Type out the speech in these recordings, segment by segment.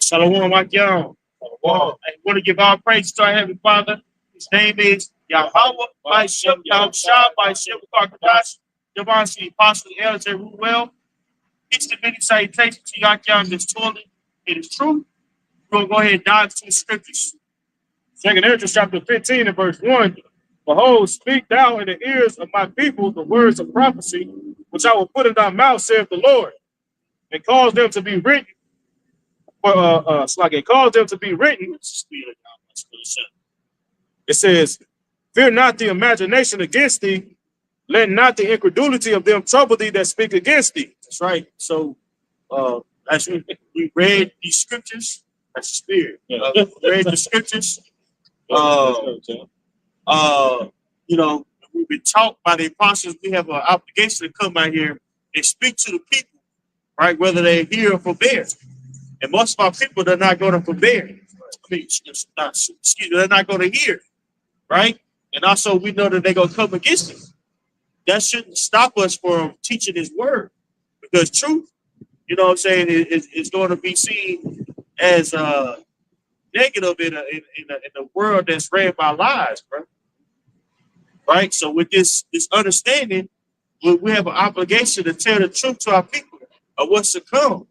Shalom, Akim. Well, I want to give all praise to our Heavenly Father. His name is Yahweh, by Shem, Yahushua, by Shem, Kakadash, Divine City Apostle, Elder Ruel. It's the many salutations to Yakim this toilet. It is true. We're going to go ahead and dive into the scriptures. Second Ezra chapter 15 and verse 1. Behold, speak thou in the ears of my people the words of prophecy, which I will put in thy mouth, saith the Lord, and cause them to be written. Cause them to be written. It says, fear not the imagination against thee, let not the incredulity of them trouble thee that speak against thee. That's right. So, as we read these scriptures, that's the spirit. Read the scriptures. We've been taught by the apostles. We have an obligation to come out here and speak to the people, right? Whether they're here or forbear. And most of our people, they're not going to forbear. They're not going to hear, right? And also, we know that they're going to come against us. That shouldn't stop us from teaching His word, because truth, is going to be seen as negative in a world that's ran by lies, bro. Right? So with this understanding, we have an obligation to tell the truth to our people of what's to come.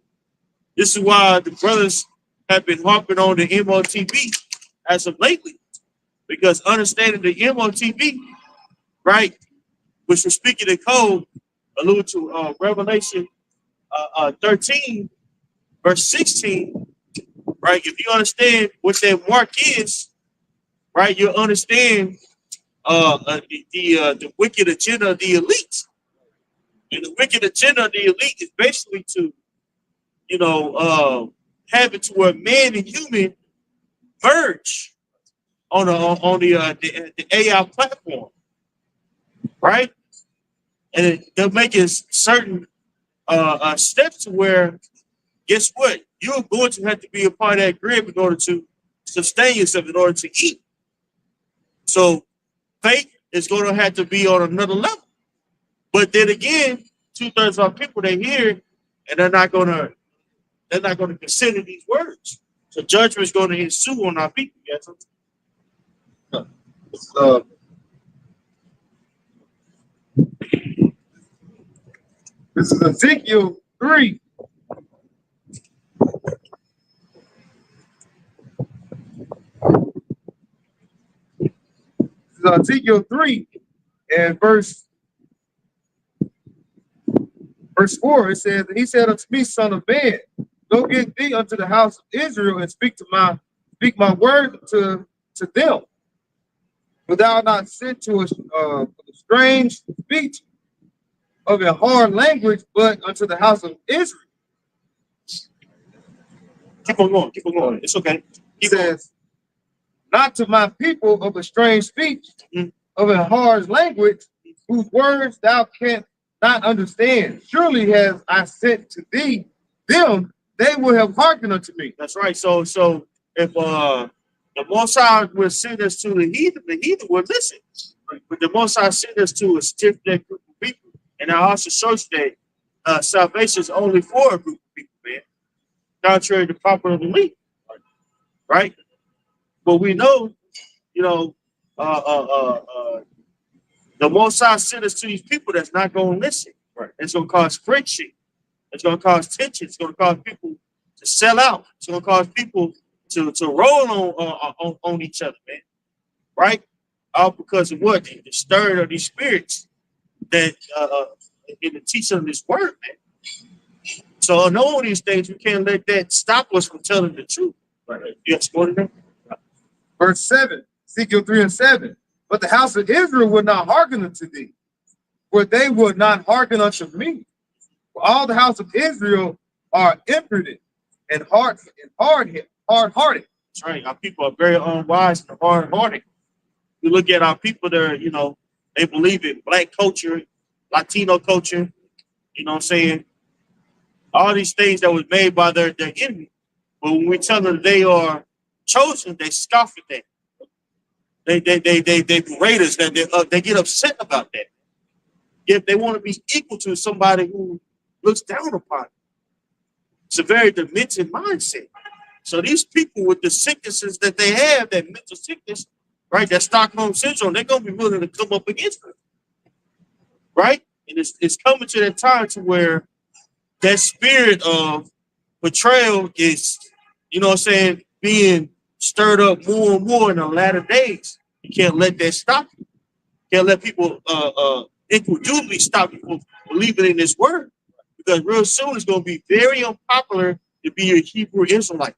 This is why the brothers have been harping on the MOTB as of lately, because understanding the MOTB, right, which we're speaking in code, allude to Revelation 13, verse 16, right? If you understand what that mark is, right, you'll understand the wicked agenda of the elite. And the wicked agenda of the elite is basically to, have it to where man and human merge on the AI platform, right? And they're making certain steps to where, guess what? You're going to have to be a part of that grid in order to sustain yourself, in order to eat. So faith is going to have to be on another level. But then again, 2/3 of our people, they hear and they're not going to consider these words. So judgment is going to ensue on our people. Yes. This is Ezekiel 3. This is Ezekiel 3 and verse 4. It says, and he said unto me, son of man, go get thee unto the house of Israel and speak my word to them. But thou art not sent to a strange speech of a hard language, but unto the house of Israel. Keep on going. It's okay. He says, not to my people of a strange speech, of a hard language, whose words thou canst not understand. Surely have I sent to thee them, they will have hearkened unto me. That's right. So if the Most High would send us to the heathen would listen. But the Most High sent us to a stiff necked group of people. And I also showed you that salvation is only for a group of people, man. Contrary to popular belief. Right? But we know, the Most High sent us to these people that's not going to listen. Right? It's going to cause friction. It's going to cause tension. It's going to cause people to sell out. It's going to cause people to roll on each other, man. Right? All because of what? The stirring of these spirits that in the teaching of this word, man. So on all these things, we can't let that stop us from telling the truth. Right? Yes, go to them. Verse 7, Ezekiel 3 and 7. But the house of Israel would not hearken unto thee, for they would not hearken unto me. For all the house of Israel are impudent and hard-hearted. That's right. Our people are very unwise and hard-hearted. We look at our people there, they believe in black culture, Latino culture, you know what I'm saying? All these things that was made by their enemy. But when we tell them they are chosen, they scoff at that. They berate us, they get upset about that. If they want to be equal to somebody who looks down upon them. It's a very demented mindset. So these people with the sicknesses that they have, that mental sickness, right, that Stockholm syndrome, they're gonna be willing to come up against them, right? And it's coming to that time to where that spirit of betrayal is, you know what I'm saying, being stirred up more and more in the latter days. You can't let that stop you. You can't let people incredulity stop you from believing in this word. Because real soon it's gonna be very unpopular to be a Hebrew Israelite.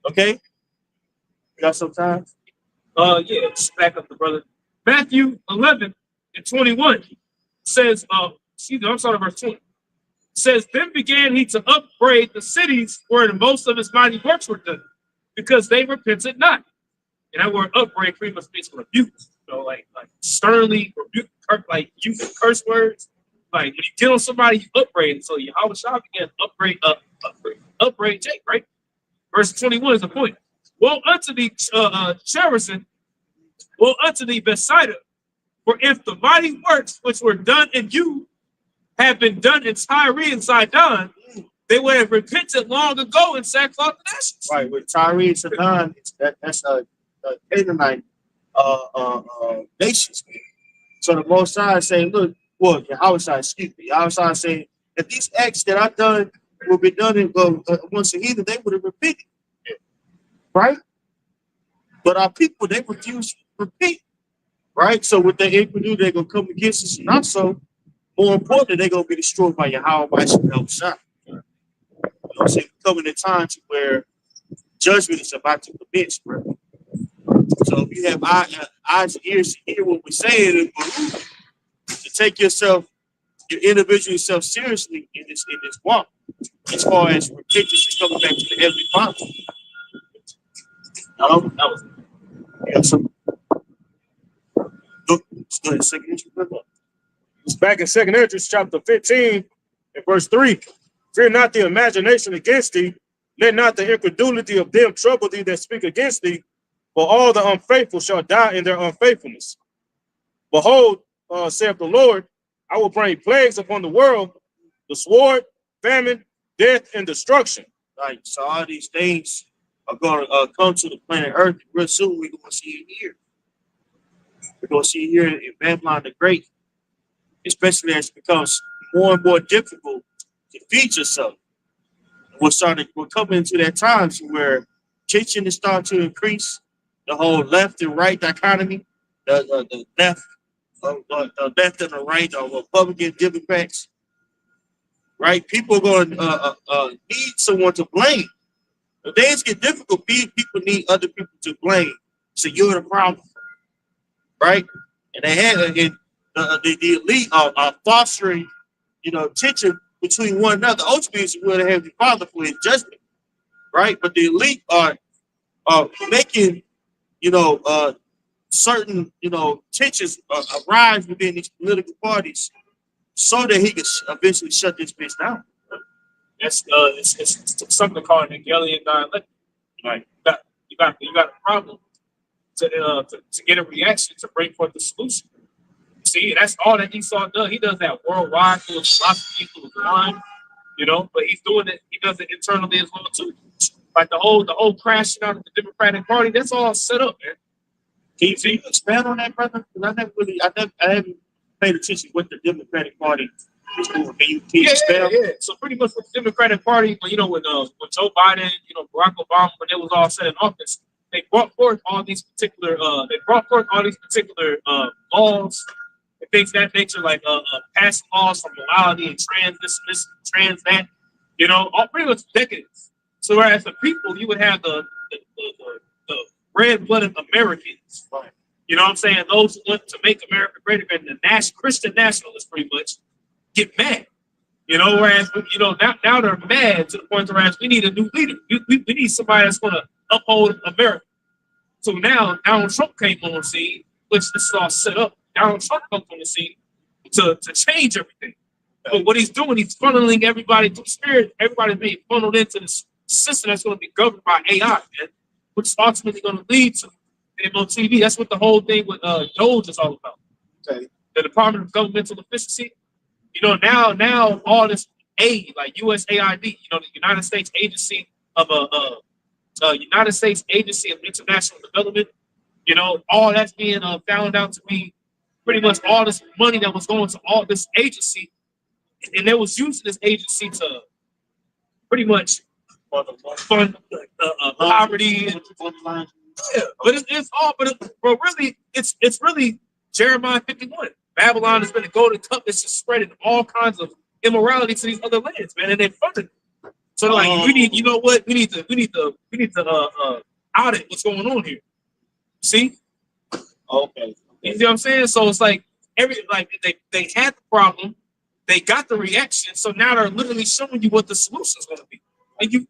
Okay? You got some time? Yeah, just back up the brother. Matthew 11:21 says, I'm sorry, verse 20. Says, then began he to upbraid the cities where most of his mighty works were done, because they repented not. And that word upbraid pretty much means rebuke. You know, like sternly rebuke, like using curse words. Like when you kill somebody, you upbraid. So Yahweh Shah began upbraid Jake, right? Verse 21 is the point. Woe unto thee, Chorazin, woe unto thee, Bethsaida, for if the mighty works which were done in you had been done in Tyre and Sidon, they would have repented long ago in sackcloth and ashes. Right, with Tyre and Sidon, that's a Canaanite nations. So the Most High is saying, look, well, Yahweh Shai, excuse me, Yahweh Shai is saying, if these acts that I've done will be done in once the heathen, they would have repented. Right? But our people, they refuse to repent. Right? So with the incredulity, they're going to come against us. And also, more importantly, they're going to be destroyed by Yahweh by Shai. You know what I'm saying? Coming in times where judgment is about to commence, bro. So if you have eyes and ears to hear what we're saying, to take yourself, your individual self seriously in this walk, as far as repentance is coming back to the Heavenly Father. That was yeah, so go ahead, second entry. It's back in 2nd Esdras chapter 15 and verse 3. Fear not the imagination against thee, let not the incredulity of them trouble thee that speak against thee, for all the unfaithful shall die in their unfaithfulness. Behold, saith the Lord, I will bring plagues upon the world, the sword, famine, death, and destruction. Right. So all these things are going to come to the planet Earth. Real soon we're going to see it here. We're going to see it here in Babylon the Great, especially as it becomes more and more difficult to feed yourself. We're coming into that time where tension is starting to increase. The whole left and right dichotomy, the left and the right, the Republican Democrats, right? People are going to need someone to blame. If things get difficult, people need other people to blame. So you're the problem, right? And they have the elite are fostering, tension between one another. Ultimately, it's where the Heavenly Father for his judgment, right? But the elite are making, certain, tensions arise within these political parties so that he can eventually shut this bitch down. It's something called an Hegelian dialectic. Like you got a problem to get a reaction to bring forth the solution. See, that's all that Esau does. He does that worldwide through his philosophy, through his mind, but he's doing it, he does it internally as well too. Like the whole crashing out of the Democratic Party, that's all set up, man. Can you expand on that, brother? Because I haven't paid attention what the Democratic Party is doing. Can you expand? Yeah. So pretty much with the Democratic Party, when Joe Biden, Barack Obama, when it was all set in office, they brought forth all these particular laws and things of that nature, like passing laws for morality and trans that, all pretty much decades. So whereas the people, you would have the red-blooded Americans, right? You know what I'm saying? Those who want to make America great again, the Christian nationalists pretty much get mad. Whereas now they're mad to the point whereas we need a new leader. We need somebody that's going to uphold America. So now Donald Trump came on the scene, which this is all set up. Donald Trump comes on the scene to change everything. But what he's doing, he's funneling everybody through spirit. Everybody's being funneled into this system that's going to be governed by AI, man, which is ultimately going to lead to MOTV. That's what the whole thing with DOGE is all about. Okay. The Department of Governmental Efficiency. Now all this aid, like USAID, the United States Agency of United States Agency of International Development. You know, all that's being found out to be pretty much all this money that was going to all this agency, and they was using this agency to pretty much fund poverty. And, yeah, but it's all, but really, it's really Jeremiah 51. Babylon has been a golden cup that's just spreading all kinds of immorality to these other lands, man, and they funded it. So like, we need, you know what? We need to audit what's going on here. See? Okay. You see what I'm saying? So it's like they had the problem, they got the reaction, so now they're literally showing you what the solution is going to be, and you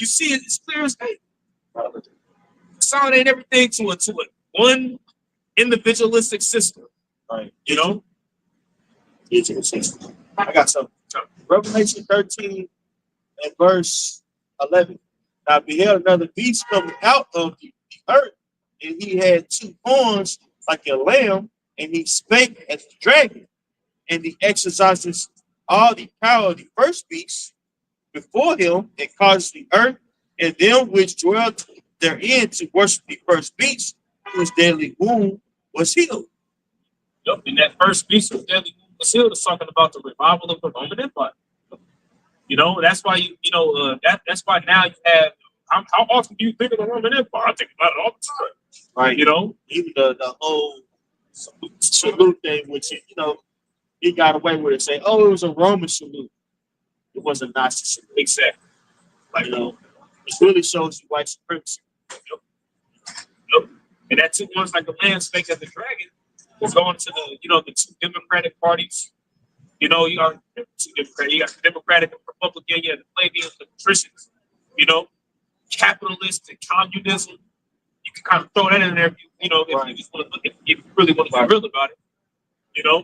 see it, it's clear as day. Consolidate everything to a one individualistic system, Right. you know. I got something. Revelation 13 and verse 11. Now I beheld another beast coming out of the earth, and he had two horns like a lamb, and he spake as the dragon, and he exercises all the power of the first beast before him, and caused the earth and them which dwelt therein to worship the first beast, whose deadly wound was healed. Yep. And that first beast of deadly wound was healed is talking about the revival of the Roman Empire. You know, that's why that's why now you have. How often do you think of the Roman Empire? I think about it all the time. Right. You know, Even the whole salute thing, which you know, he got away with it, saying, "Oh, it was a Roman salute. It was a Nazi salute." exactly. Like, you know, it really shows you white supremacy. Yep. And that two ones like the land spake of the dragon was going to the two Democratic parties. You know, you got two Democratic, you got the Democratic and Republican, you have the plebeians, the patricians, you know, capitalist and communism. You can kind of throw that in there if you know, if you just want to look at, if you really want to be real about it, you know.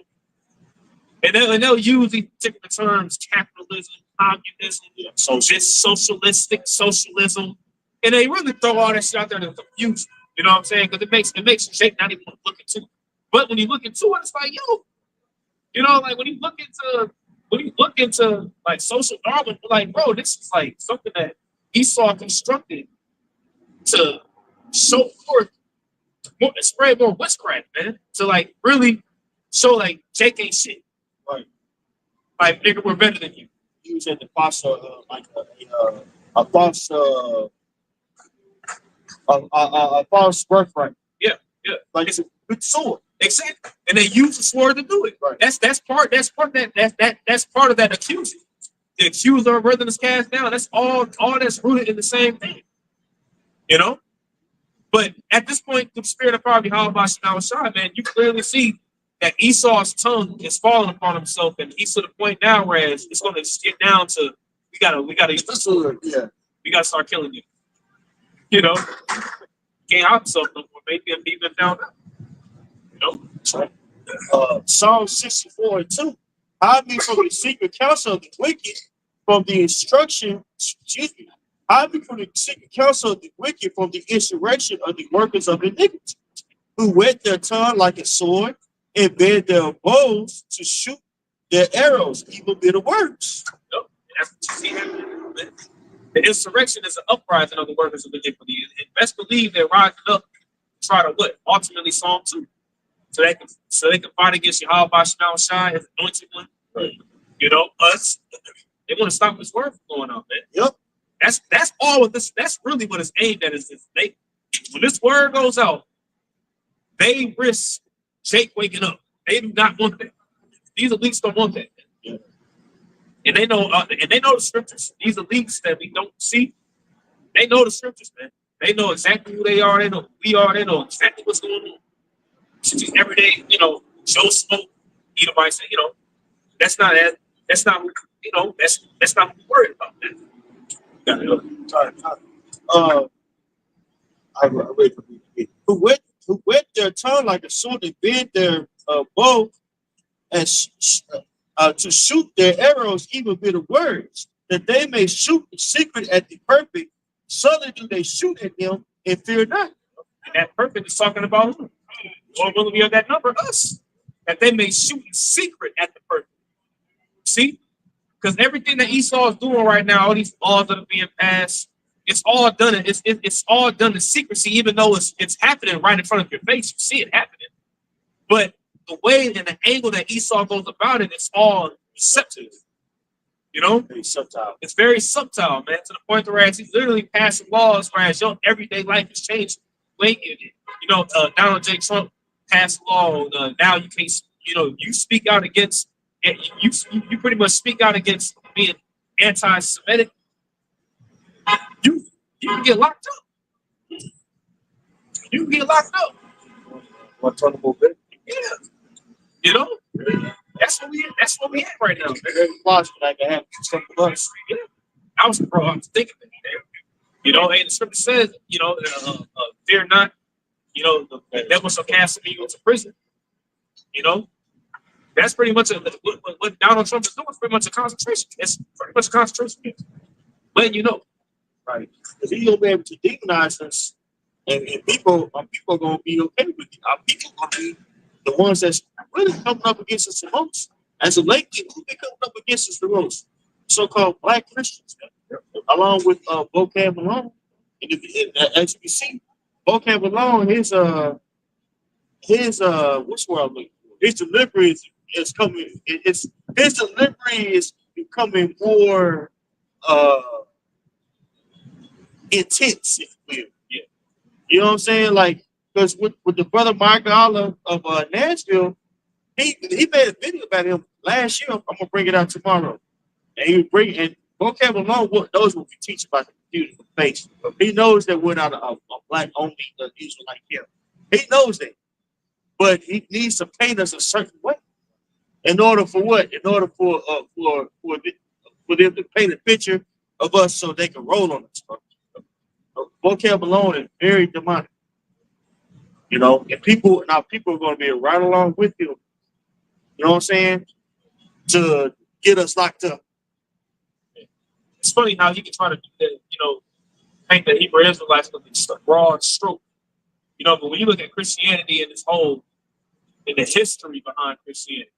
And they'll use these particular terms, capitalism, communism, socialistic socialism, and they really throw all that shit out there to confuse you. You know what I'm saying? Because it makes Jake not even want to look into it. But when you look into it, it's like, yo, you know, like when you look into like social Darwin, like, bro, this is like something that Esau constructed to show forth, spread more witchcraft, man. To like really show like Jake ain't shit. Right. Like, nigga, we're better than you. Using the false, a false, a false birthright. Yeah. Like it's a good sword. Exactly. And they use the sword to do it. Right. That's part of that accusing. The accuser of writhen is cast down. That's all that's rooted in the same thing. You know? But at this point, the spirit of poverty, how about Shai, man, you clearly see that Esau's tongue is falling upon himself, and he's to the point now where it's going to get down to we gotta start killing you. You know, can't help himself no more. Maybe I'm even down. You know, Psalm 64 and 2. Hide me from the secret counsel of the wicked, from the instruction. Excuse me. Hide me from the secret counsel of the wicked, from the insurrection of the workers of iniquity, who whet their tongue like a sword, and bend their bows to shoot their arrows, evil bitter words. Yep. That's what you see happening. The insurrection is an uprising of the workers of iniquity. And best believe they're rising up to try to what? Ultimately Psalm 2. So they can fight against Yahweh Shai, his anointed one. Right. You know, us. They want to stop this word from going on, man. Yep. That's all of this. That's really what it's aimed at. Is they when this word goes out, they risk Jake waking up. They do not want that. These elites don't want that. Yeah. And they know the scriptures. These elites that we don't see, they know the scriptures, man. They know exactly who they are. They know who we are. They know exactly what's going on. It's just every day, you know, Joe Smoke, Edomite say, you know, that's not, you know, that's not what we're worried about, man. I read from you. Who whet their tongue like a sword, and bend their bow, and to shoot their arrows, even bitter words, that they may shoot in secret at the perfect. Suddenly do they shoot at them and fear not. And that perfect is talking about who? Lord willing, we have that number, us. That they may shoot in secret at the perfect. See? Because everything that Esau is doing right now, all these laws that are being passed, It's all done. It's all done in secrecy, even though it's happening right in front of your face. You see it happening, but the way and the angle that Esau goes about it, it's all deceptive. You know, Very subtle. it's very subtle, man, to the point where he's literally passing laws, whereas your everyday life is changing. Donald J. Trump passed a law. Now you can't. You speak out against. You pretty much speak out against being anti-Semitic. You can get locked up. You can get locked up. One tolerable bit. Yeah. That's what we at right now. Very plausible that can happen to some of us. Yeah. I was thinking that, man. And the scripture says, fear not, the devil shall cast me into prison. That's pretty much what Donald Trump is doing. It's pretty much a concentration. It's pretty much a concentration. Letting you know. Right. Because he's gonna be able to demonize us, and people are gonna be okay with it. Our people gonna be the ones that's really coming up against us the most. As of lately, who's been coming up against us the most? So-called black Christians, along with Vocab Malone. And as you can see, Vocab Malone, his what's word I'm looking for? His delivery is coming. His delivery is becoming more intense, if you will. Yeah. You know what I'm saying? Like, because with the brother Michael Olive of Nashville, he made a video about him last year. I'm gonna bring it out tomorrow. And he bring and Vocab Malone knows what we teach about the beautiful face. He knows that we're not a black only user like him. He knows that. But he needs to paint us a certain way. In order for what? In order for them to paint a picture of us so they can roll on us. Vocab Malone is very demonic. And people are going to be right along with him. You know what I'm saying? To get us locked up. It's funny how he can try to do that, paint the Hebrew Israelites with this broad stroke. But when you look at Christianity and in the history behind Christianity,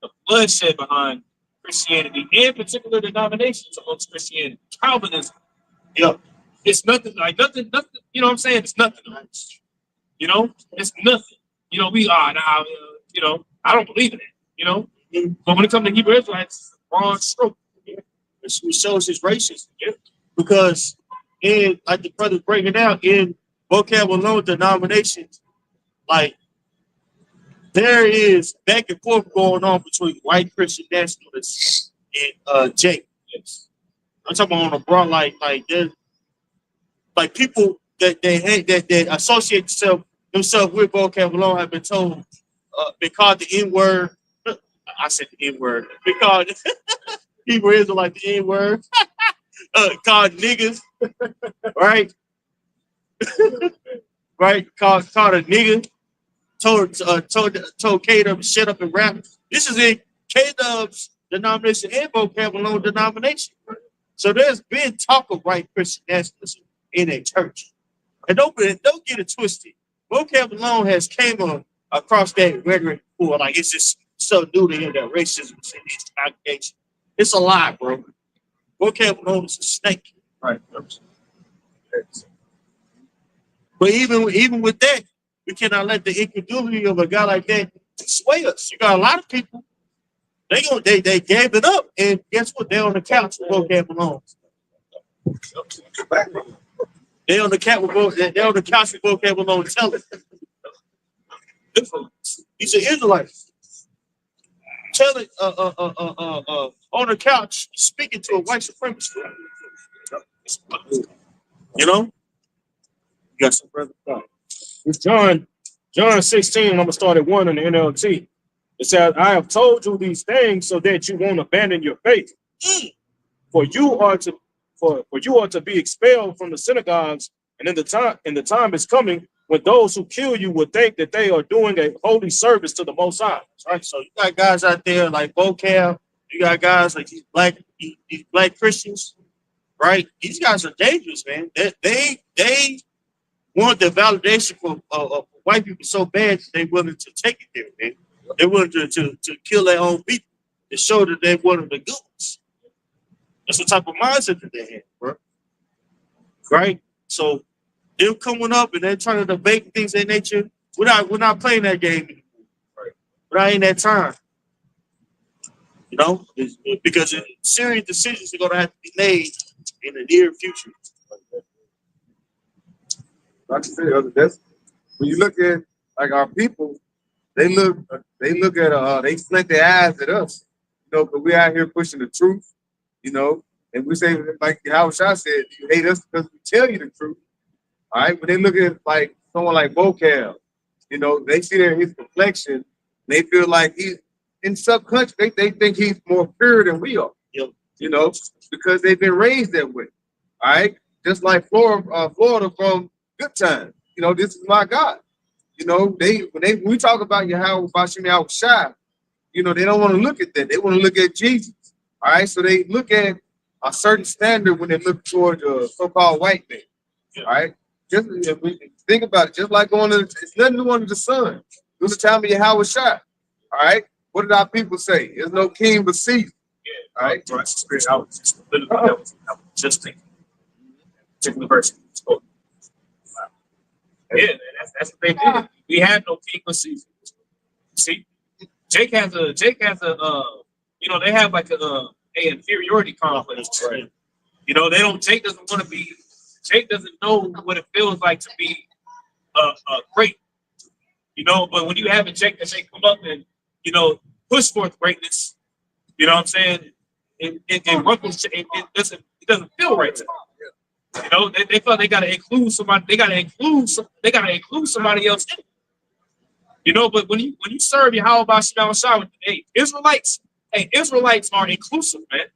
the bloodshed behind Christianity, and particular denominations amongst Christianity, Calvinism, it's nothing, you know what I'm saying? It's nothing. It's nothing. We are now, I don't believe in it, But when it comes to Hebrew Israelites, it's a broad stroke. It shows his racism. Because like the brothers breaking down, in Vocab Malone denominations, like there is back and forth going on between white Christian nationalists and Jake. Yes. I'm talking about on a broad there's like people that they hate that associate themselves with Vocab Malone have been told been called the N-word. I said the N-word. Been called Hebrew Israelite the N-word. Called niggas. Right? Right? Called a nigga. Told K-Dub to shut up and rap. This is in K-Dub's denomination and Vocab Malone denomination. So there's been talk of white Christian nationalism in a church. And don't get it twisted. Vocab Malone has came across that rhetoric before. Like, it's just so new to him that racism is in his congregation. It's a lie, bro. Vocab Malone is a snake. Right. But even with that, we cannot let the incredulity of a guy like that sway us. You got a lot of people, they gave it up, and guess what? They're on the couch with Vocab Malone. They're on the couch with Vocab Malone telling. He's an Israelite. Telling on the couch, speaking to a white supremacist. You got some brother. It's John 16, I'm gonna start at 1 in the NLT. It says, I have told you these things so that you won't abandon your faith. For you are to be expelled from the synagogues, and the time is coming when those who kill you will think that they are doing a holy service to the Most High. Right? So you got guys out there like Vocab, you got guys like these black Christians, right? These guys are dangerous, man. They want the validation for white people so bad that they're willing to take it there, man. They're willing to kill their own people to show that they're one of the good ones. That's the type of mindset that they have, bro. right? So them coming up and they're trying to debate things in nature. We're not playing that game anymore. Right? We're not in that time. You know, because serious decisions are going to have to be made in the near future. Like you said, that's when you look at like our people, they look at they slint their eyes at us, you know, because we out here pushing the truth, you know, and we say like how Shah said, you hate us because we tell you the truth. All right, but they look at like someone like Vocab, you know, they see that his complexion, they feel like he's in subconscious, they think he's more pure than we are, you know, because they've been raised that way. All right, just like Florida from Good Time, you know, this is my God. You know, when we talk about Yahweh Bashim Yahweh Shai, you know, they don't want to look at that. They want to look at Jesus. All right, so they look at a certain standard when they look towards a so-called white man. All right, just if we think about it, just like going to it's nothing new under the sun. It was the time of Yahweh Shai. All right, what did our people say? There's no king but Caesar. Yeah, all right. I was just thinking. Particular verse. Yeah, that's what they did. We had no king but Caesar. See, Jake has a you know, they have like a inferiority complex. Right? You know, Jake doesn't want to be. Jake doesn't know what it feels like to be great. You know, but when you have a Jake that they come up and, you know, push forth greatness, you know what I'm saying? It doesn't feel right to them. You know, they felt they gotta include somebody. They gotta include somebody else in it. You know, but when you serve Yahweh Bashim Shai, hey, Israelites are inclusive, man.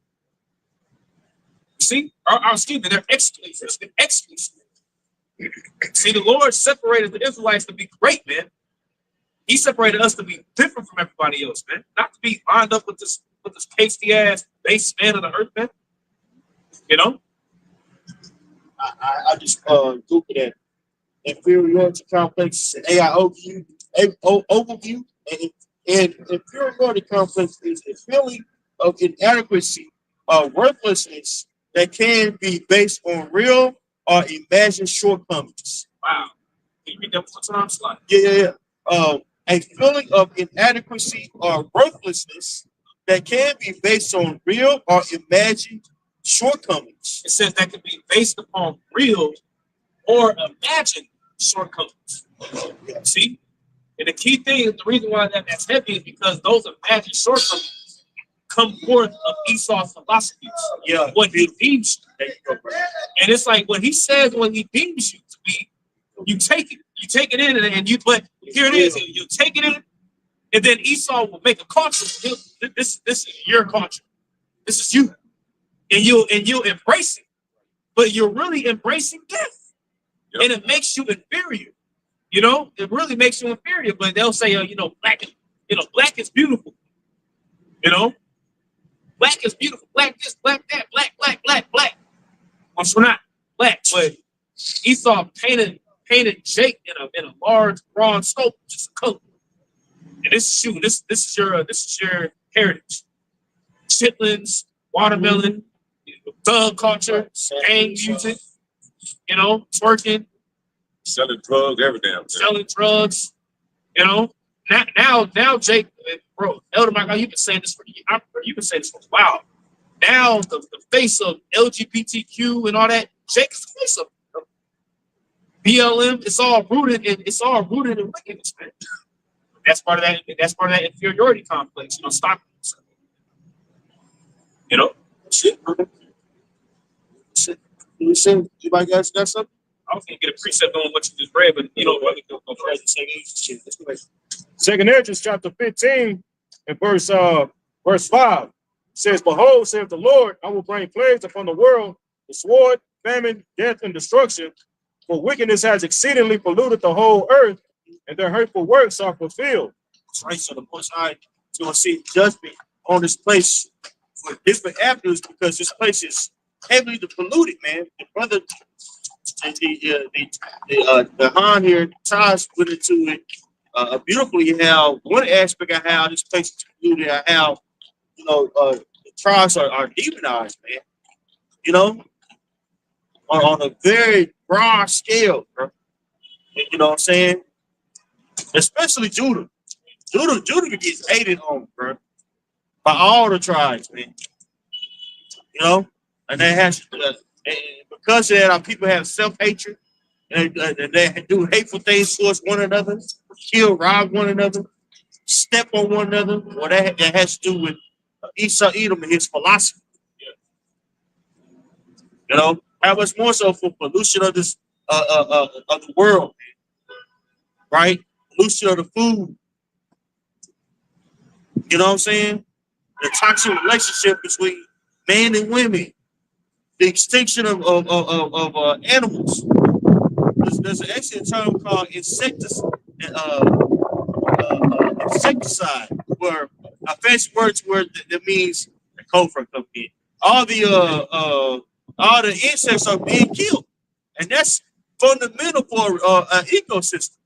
See, excuse me, they're exclusive. They're exclusive. See, the Lord separated the Israelites to be great, man. He separated us to be different from everybody else, man. Not to be lined up with this pasty ass base man of the earth, man. You know. I just Googled that inferiority complex and overview, and inferiority complex is a feeling of inadequacy or worthlessness that can be based on real or imagined shortcomings. Wow. Can you read that one time slide? Yeah. A feeling of inadequacy or worthlessness that can be based on real or imagined shortcomings. It says that can be based upon real or imagined shortcomings. See? And the key thing is the reason why that's heavy is because those imagined shortcomings come forth of Esau's philosophies. Yeah. What he deems you. And it's like when he says what he deems you to be, you take it. You take it in but here it is. You take it in, and then Esau will make a culture. This is your culture. This is you. And you'll embrace it, but you're really embracing death, and it makes you inferior. You know, it really makes you inferior. But they'll say, black is beautiful. You know, black is beautiful. Black this, black that, black. Once we're not black, but Esau painted Jake in a large, broad scope, just a coat. And this is your heritage. Chitlins, watermelon. Thug culture, gang music, twerking, selling drugs, everything. Selling drugs, Now, Jake, bro, Elder Michael, you've been saying this for a while. Now, the face of LGBTQ and all that, Jake's the face of BLM. It's all rooted in wickedness, man. That's part of that inferiority complex. Stop. Shit, bro. You might got something? I was gonna get a precept on what you just read, but Second Esdras chapter 15 and verse 5 says, "Behold, saith the Lord, I will bring plagues upon the world, the sword, famine, death, and destruction. For wickedness has exceedingly polluted the whole earth, and their hurtful works are fulfilled." That's right. So the Most High is going to see judgment on this place for different avenues because this place is heavily polluted, man. The brother, the Han here, Taj put into it beautifully how one aspect of how this place is polluted, how the tribes are demonized, man. on a very broad scale, bro. You know what I'm saying? Especially Judah. Judah gets hated on, bro, by all the tribes, man. You know, and they have and because of that, our people have self-hatred, and they do hateful things towards one another, kill, rob one another, step on one another. Well, that has to do with Esau Edom and his philosophy. You know, how much more so for pollution of this of the world, right? Pollution of the food. You know what I'm saying? The toxic relationship between men and women, the extinction of animals. There's an excellent term called insecticide, where a fancy words word that means the cobra come in. All the insects are being killed, and that's fundamental for an ecosystem.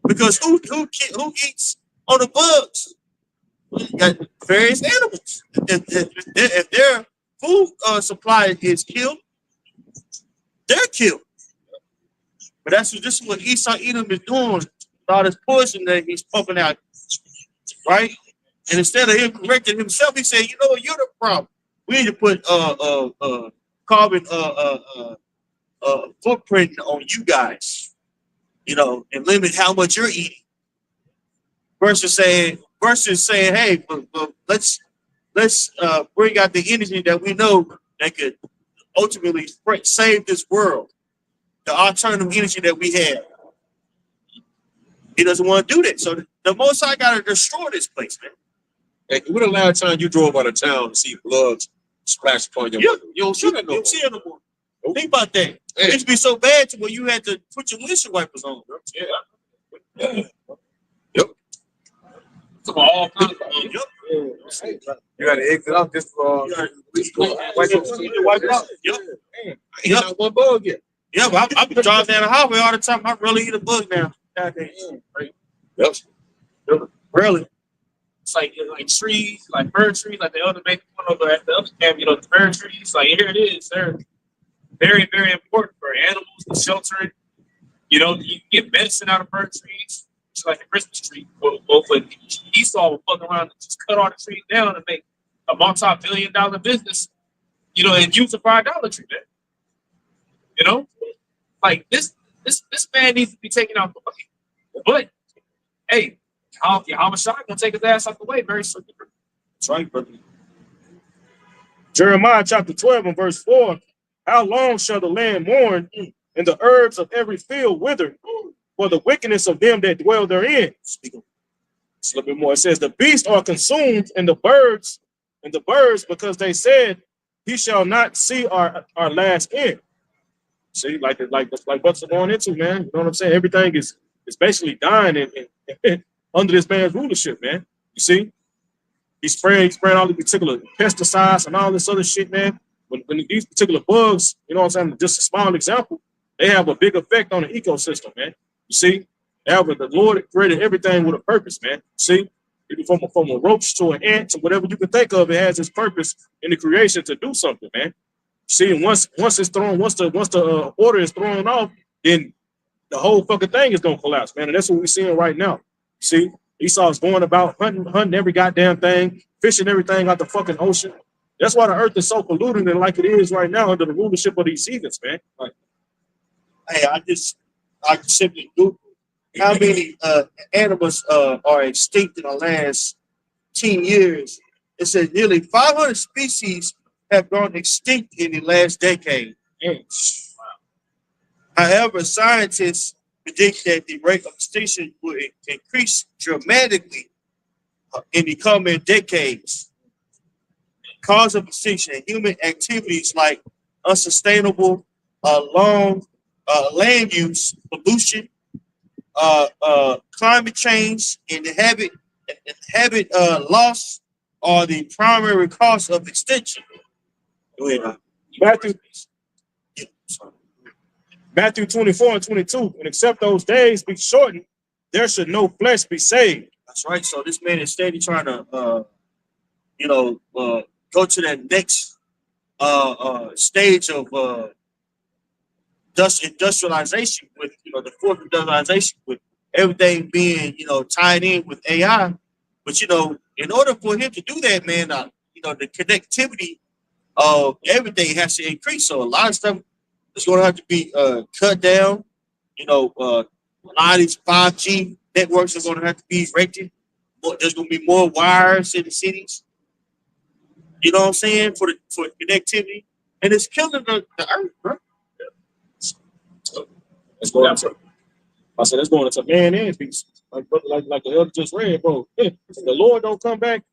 Because who eats on the bugs? You got various animals. If their food supply is killed, they're killed. But this is what Esau Edom is doing with all this poison that he's pumping out, right? And instead of him correcting himself, he said, "You know what? You're the problem. We need to put carbon footprint on you guys, you know, and limit how much you're eating." Versus saying, "Hey, let's bring out the energy that we know that could ultimately save this world, the alternative energy that we have." He doesn't want to do that. So the Most High got to destroy this place, man. Hey, when the last time you drove out of town to see blood splash upon your window? You don't see that no more. See it no more. Think about that. It used to be so bad to where you had to put your windshield wipers on, bro. Yeah. All kinds of You got to exit out this Wipe it out. Yep. Ain't not one bug yet. Yeah, but I drive down the highway all the time. I really eat a bug now. Yep. Really? It's like trees, like fir trees, like the other make one over at the other camp, you know, the fir trees. Like here it is. They're very, very important for animals to shelter it. You know, you can get medicine out of fir trees. It's like a Christmas tree. But Esau will fuck around and just cut all the trees down and make a multi-billion-dollar business, you know, and use it for idolatry, man. You know? Like this man needs to be taken out the way. But hey, Yahawashi gonna take his ass out the way very soon. That's right, brother. Jeremiah chapter 12 and verse 4. How long shall the land mourn and the herbs of every field wither for the wickedness of them that dwell therein? Speak a little bit more. It says, the beasts are consumed and the birds because they said, he shall not see our last end. See, like what's it going into, man? You know what I'm saying? Everything is basically dying and under this man's rulership, man. You see? He's spraying all the particular pesticides and all this other shit, man. When these particular bugs, you know what I'm saying, just a small example, they have a big effect on the ecosystem, man. You see? However, the Lord created everything with a purpose, man. See? From a roach to an ant to whatever you can think of, it has its purpose in the creation to do something, man. See, and once it's thrown, once the order is thrown off, then the whole fucking thing is gonna collapse, man. And that's what we're seeing right now. See, Esau's going about hunting every goddamn thing, fishing everything out the fucking ocean. That's why the earth is so polluted and like it is right now under the rulership of these heathens, man. Like, Hey, I simply Google how many animals are extinct in the last 10 years. It says nearly 500 species have gone extinct in the last decade. However, scientists predict that the rate of extinction will increase dramatically in the coming decades. Cause of extinction and human activities like unsustainable long land use, pollution, climate change, and the habit loss are the primary cause of extinction. Matthew 24 and 22, and except those days be shortened, there should no flesh be saved. That's right. So this man is steady trying to, go to that next stage of industrialization, with the fourth industrialization, with everything being tied in with AI. But in order for him to do that, man, the connectivity of everything has to increase. So a lot of stuff is going to have to be cut down. A lot of these 5G networks are going to have to be erected. There's going to be more wires in the cities. You know what I'm saying? For connectivity, and it's killing the earth, bro. Let's go into. I said, let's go into man and beast. Like the elder just read, bro. If the Lord don't come back,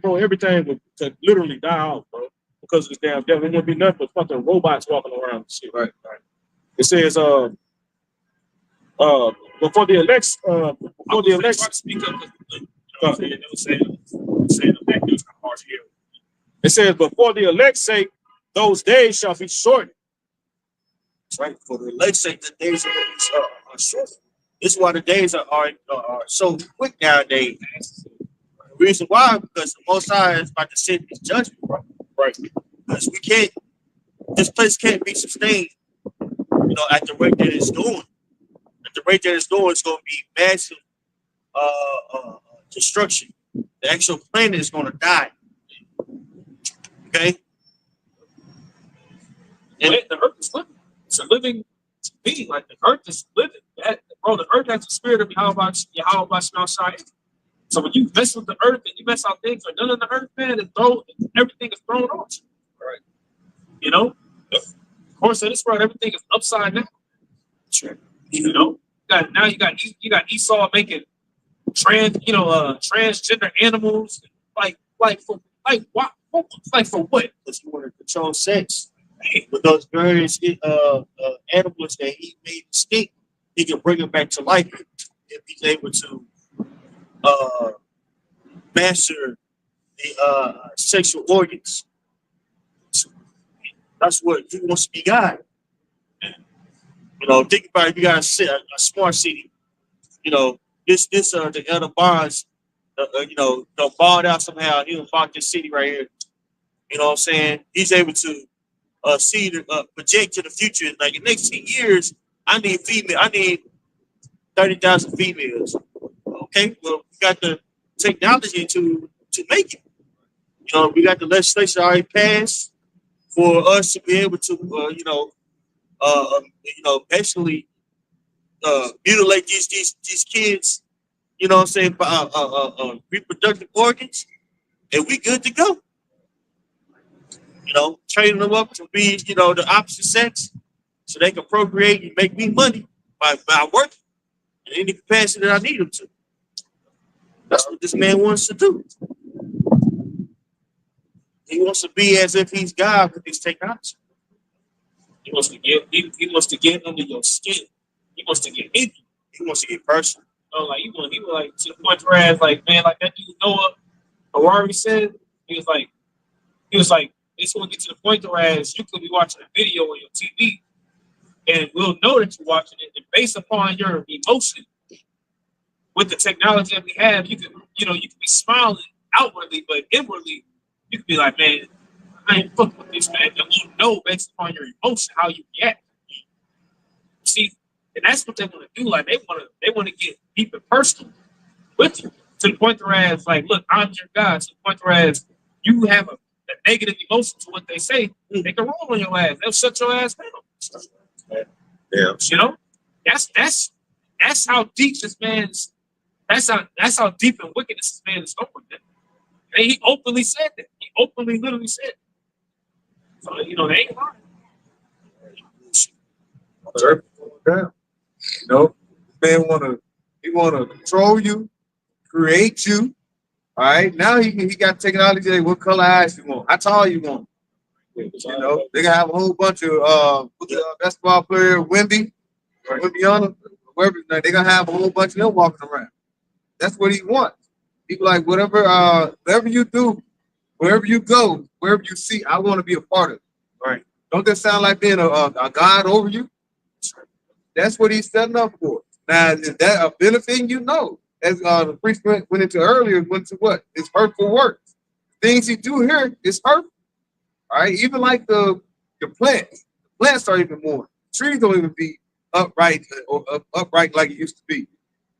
bro, everything would literally die out, bro. Because of this damn devil. It wouldn't be nothing but fucking robots walking around and shit. Right. It says, before the election, Speak up. It was saying the back news come hard to hear. it says, before the elect's sake, those days shall be shortened. That's right. For the elect's sake, the days are short. This is why the days are so quick nowadays. The reason why, because the Most High is about to send His judgment, bro. Right. Because this place can't be sustained, at the rate that it's going. At the rate that it's going, it's going to be massive destruction. The actual planet is going to die. Okay? And the earth is living. It's a living being. Like the earth is living. The earth has the spirit of Yahweh Shai. So when you mess with the earth and you mess out things that are done in the earth, man, everything is thrown off. Right. Of course, in this world, everything is upside down. Sure. You got Esau making transgender animals, for what? Because he wanted to control sex. With those various animals that he made extinct, he can bring them back to life if he's able to master the sexual organs. That's what he wants to be God. Think about it. You got a smart city. The Elder Barnes, don't bought out somehow. He bought this city right here. You know what I'm saying? He's able to project to the future. Like in the next 10 years, I need 30,000 females. Okay, well, we got the technology to make it. We got the legislation already passed for us to be able to, basically mutilate these kids. You know what I'm saying? Reproductive organs, and we good to go. Training them up to be, the opposite sex, so they can procreate and make me money by working in any capacity that I need them to. That's what this man wants to do. He wants to be as if he's God with his technology. He wants to get under your skin. He wants to get in you. He wants to get personal. He was to the point where man, like that dude Noah Harari said, he was like, it's going to get to the point where you could be watching a video on your TV, and we'll know that you're watching it, and based upon your emotion, with the technology that we have, you can be smiling outwardly, but inwardly, you could be like, man, I ain't fucking with this, man. And we'll know based upon your emotion how you react. See, and that's what they want to do. Like they want to get deep and personal with you, to the point where look, I'm your God. To the point where you have a negative emotion to what they say, they can roll on your ass. They'll shut your ass down. Yeah. That's how deep this man's. That's how deep and wicked this man is going. And he openly said that. He openly, literally said it. So they ain't lying. Man wanna control you, create you. All right, now he got technology. What color eyes you want? How tall you want? They gonna have a whole bunch of basketball player Wimbyana, wherever they gonna have a whole bunch of them walking around. That's what he wants. He like whatever you do, wherever you go, wherever you see, I want to be a part of it. Right? Don't that sound like being a God over you? That's what he's setting up for. Now, is that a benefit? As the priest went into earlier, went to what? It's hurtful works. Things he do here is hurtful. All right, even like the plants. The Plants are even more. Trees don't even be upright or upright like it used to be.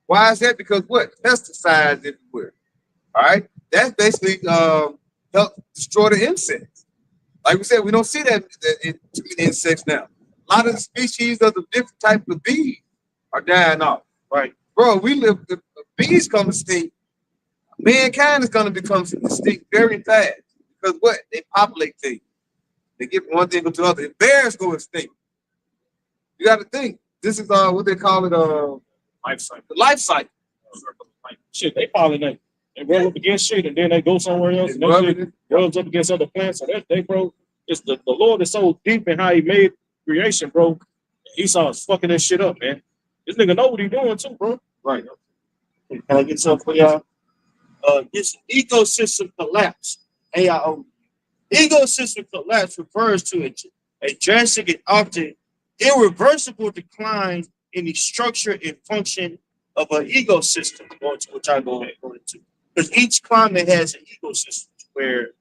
Why is that? Because what? Pesticides everywhere. All right. That basically help destroy the insects. Like we said, we don't see that in too many insects now. A lot of the species of the different types of bees are dying off. Right. Bro, the bees come extinct. Mankind is going to become extinct very fast. Because what? They populate things. They get from one thing to the other. If bears go extinct, you got to think. This is what they call it, Life cycle. the life cycle. Shit, they pollinate. They roll up against shit and then they go somewhere else and that shit rubs up against other plants. So that they, bro, it's the Lord is so deep in how he made creation, bro. Esau's fucking that shit up, man. This nigga know what he doing too, bro. Right. Can I get something for y'all? This ecosystem collapse. AIO. Ecosystem collapse refers to a drastic and often irreversible decline in the structure and function of an ecosystem, which I go into. Because each climate has an ecosystem where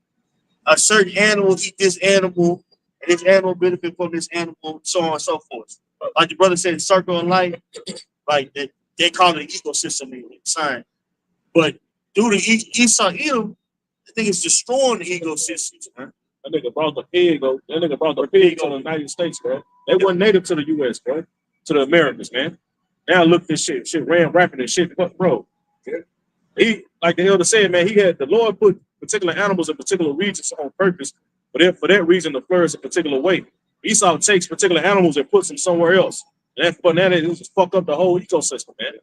a certain animal eat this animal, and this animal benefit from this animal, so on and so forth. Like the brother said, circle of life, like they call it an ecosystem in science. But due to Esau Edom, I think it's destroying the ecosystems, man. That nigga brought the pig, bro. That nigga brought the pig to the United States, bro. They weren't native to the U.S., bro. To the Americans, man. Now look at this shit. Shit ran rapid and shit. But, bro, he, like the elder said, man, the Lord put particular animals in particular regions on purpose, but for that reason to flourish a particular way. Esau takes particular animals and puts them somewhere else. And that it just fuck up the whole ecosystem, man.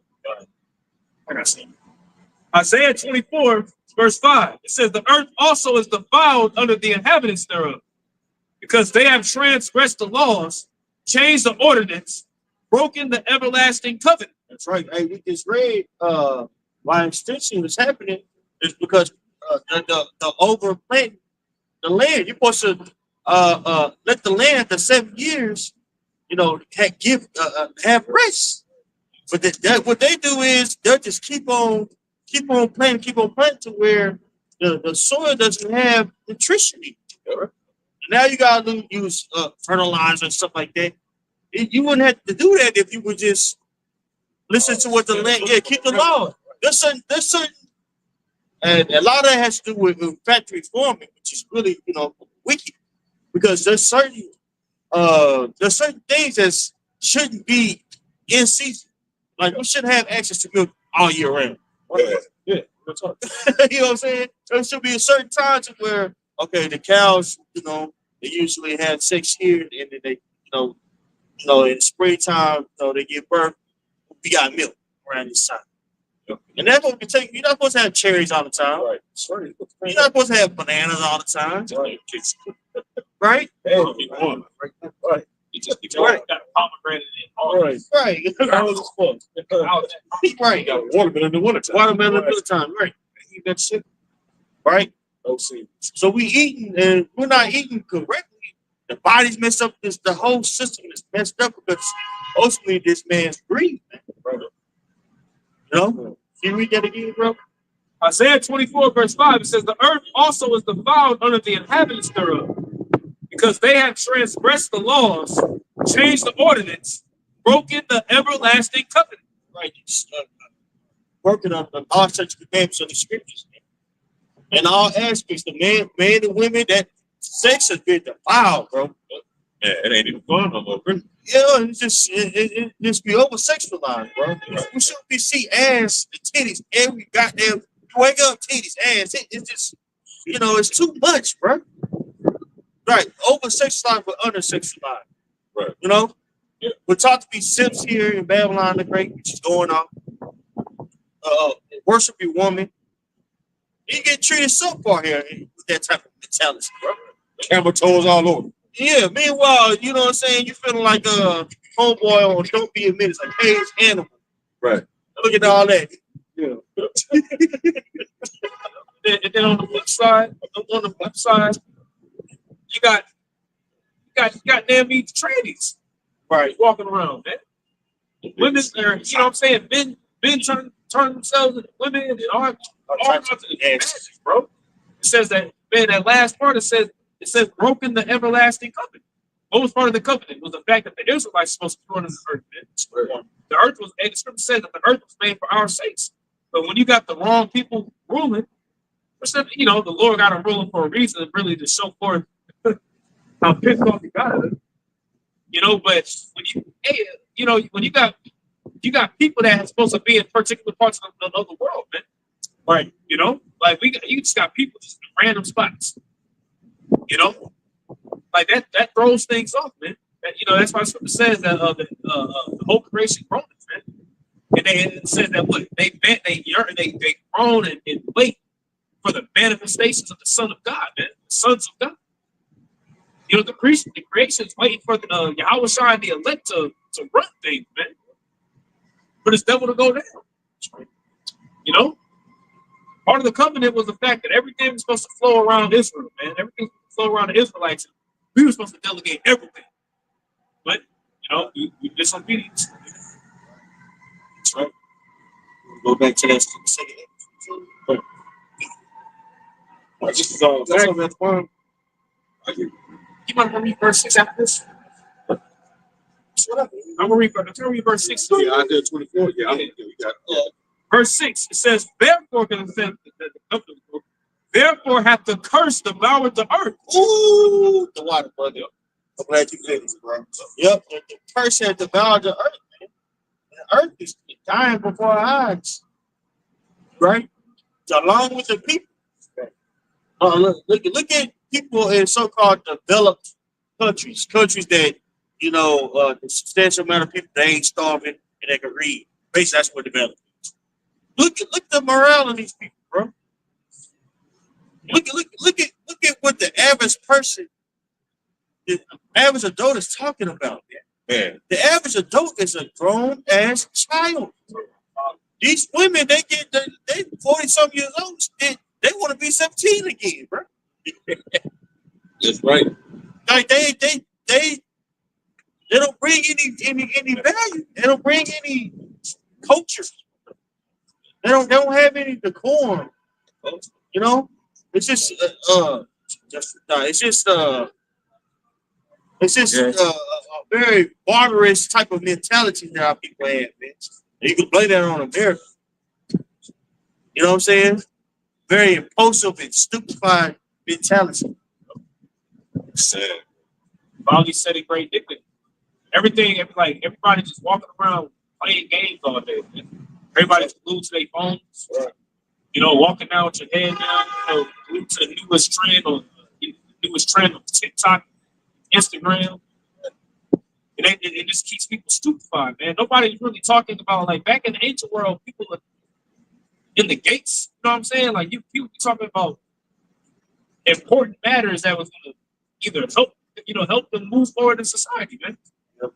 I gotta see. Isaiah 24, verse 5. It says, the earth also is defiled under the inhabitants thereof, because they have transgressed the laws, changed the ordinance, broken the everlasting covenant. That's right. Hey, we just read why extension was happening is because the overplanting the land. You're supposed to let the land the 7 years, have rest. But that what they do is they'll just keep on planting to where the soil doesn't have nutrition. Now you gotta use fertilizer and stuff like that. You wouldn't have to do that if you would just listen to what the land. Yeah, keep the law. There's certain, and a lot of that has to do with factory farming, which is really wicked, because there's certain things that shouldn't be in season. Like we shouldn't have access to milk all year round. Yeah. You know what I'm saying? There should be a certain time to where the cows, they usually have 6 years, and then they, in springtime, they give birth. We got milk around this time. And that's what we take. You're not supposed to have cherries all the time. Right. You're not supposed to have bananas all the time. Right? Right. You just got pomegranate in all Right. Right. Right. Got watermelon in the wintertime. Watermelon at the time. Right. Eat that shit. Right? So we eating and we're not eating correctly. The body's messed up. The whole system is messed up because ultimately this man's greed, man. Can you read that again, bro? Isaiah 24, verse 5, it says, the earth also is defiled under the inhabitants thereof, because they have transgressed the laws, changed the ordinance, broken the everlasting covenant. Right. Working on all such commandments of the scriptures, man. In all aspects, the man and women, that sex has been defiled, bro. Yeah, it ain't even fun no more. Really. Yeah, it just be over sexualized, bro. We shouldn't be see ass and titties every goddamn wake up titties, ass. It's just it's too much, bro. Right, over sexualized but under sexualized. Right. We're taught to be simps here in Babylon the Great, which is going on. Worship your woman. You get treated so far here with that type of mentality, bro. Camel toes all over. Yeah, meanwhile, you know what I'm saying? You feeling like a homeboy on Don't Be Admitted, like Page Animal. Right. Look at all that. Yeah. And then on the flip side, you got damn these trannies, Right. walking around, man. Women are, you know what I'm saying? Men turn themselves into women and all kinds of advances, bro. It says that, man, that last part, it says broken the everlasting covenant. What was part of the covenant was the fact that the Israelites were supposed to be on the earth. Man. The earth was, and the scripture said that the earth was made for our sakes. But when you got the wrong people ruling, you know, the Lord got them ruling for a reason, really to show forth how pissed off he got it. You know, but when you know, when you got people that are supposed to be in particular parts of the world, man. Right. You know, like you just got people just in random spots. You know, like that throws things off, man. You know, that's why scripture says that the whole creation groaneth, man. And it says that what they groan and wait for the manifestations of the Son of God, man, the sons of God. You know, the creation is waiting for the Yahweh Shai and the elect to run things, man. For this devil to go down. You know? Part of the covenant was the fact that everything was supposed to flow around Israel, man. Everything was supposed to flow around the Israelites. We were supposed to delegate everything. But, you know, we disobedience. That's right. Go back to that second. Just go back. You want to read verse 6 after this? I'm going to read verse 6. Yeah, I did 24. Yeah, we got Verse 6, it says, therefore, therefore hath the curse devoured the earth. Ooh, the water, brother. I'm glad you finished, bro. Yep, the curse had devoured the earth, man. The earth is dying before our eyes. Right? Along with the people. Look at people in so-called developed countries that, you know, the substantial amount of people, they ain't starving and they can read. Basically, that's what development is. Look at the morale in these people, bro. Look at what the average person, the average adult is talking about, man. The average adult is a grown-ass child. These women, they 40-some years old, they want to be 17 again, bro. that's right. Like they don't bring any value. They don't bring any culture. They don't have any decorum. You know, it's just a very barbarous type of mentality that our people have, man. You can blame that on America. You know what I'm saying? Very impulsive and stupefied mentality. Sad. Bobby said it great dignity. Everything, like everybody just walking around playing games all day. Man. Everybody's glued to their phones. You know, walking down with your head down, you know, glued to the newest trend of TikTok, Instagram. And it just keeps people stupefied, man. Nobody's really talking about, like, back in the ancient world, people are in the gates. You know what I'm saying? Like, people be talking about important matters that was going to either help them move forward in society, man. Yep.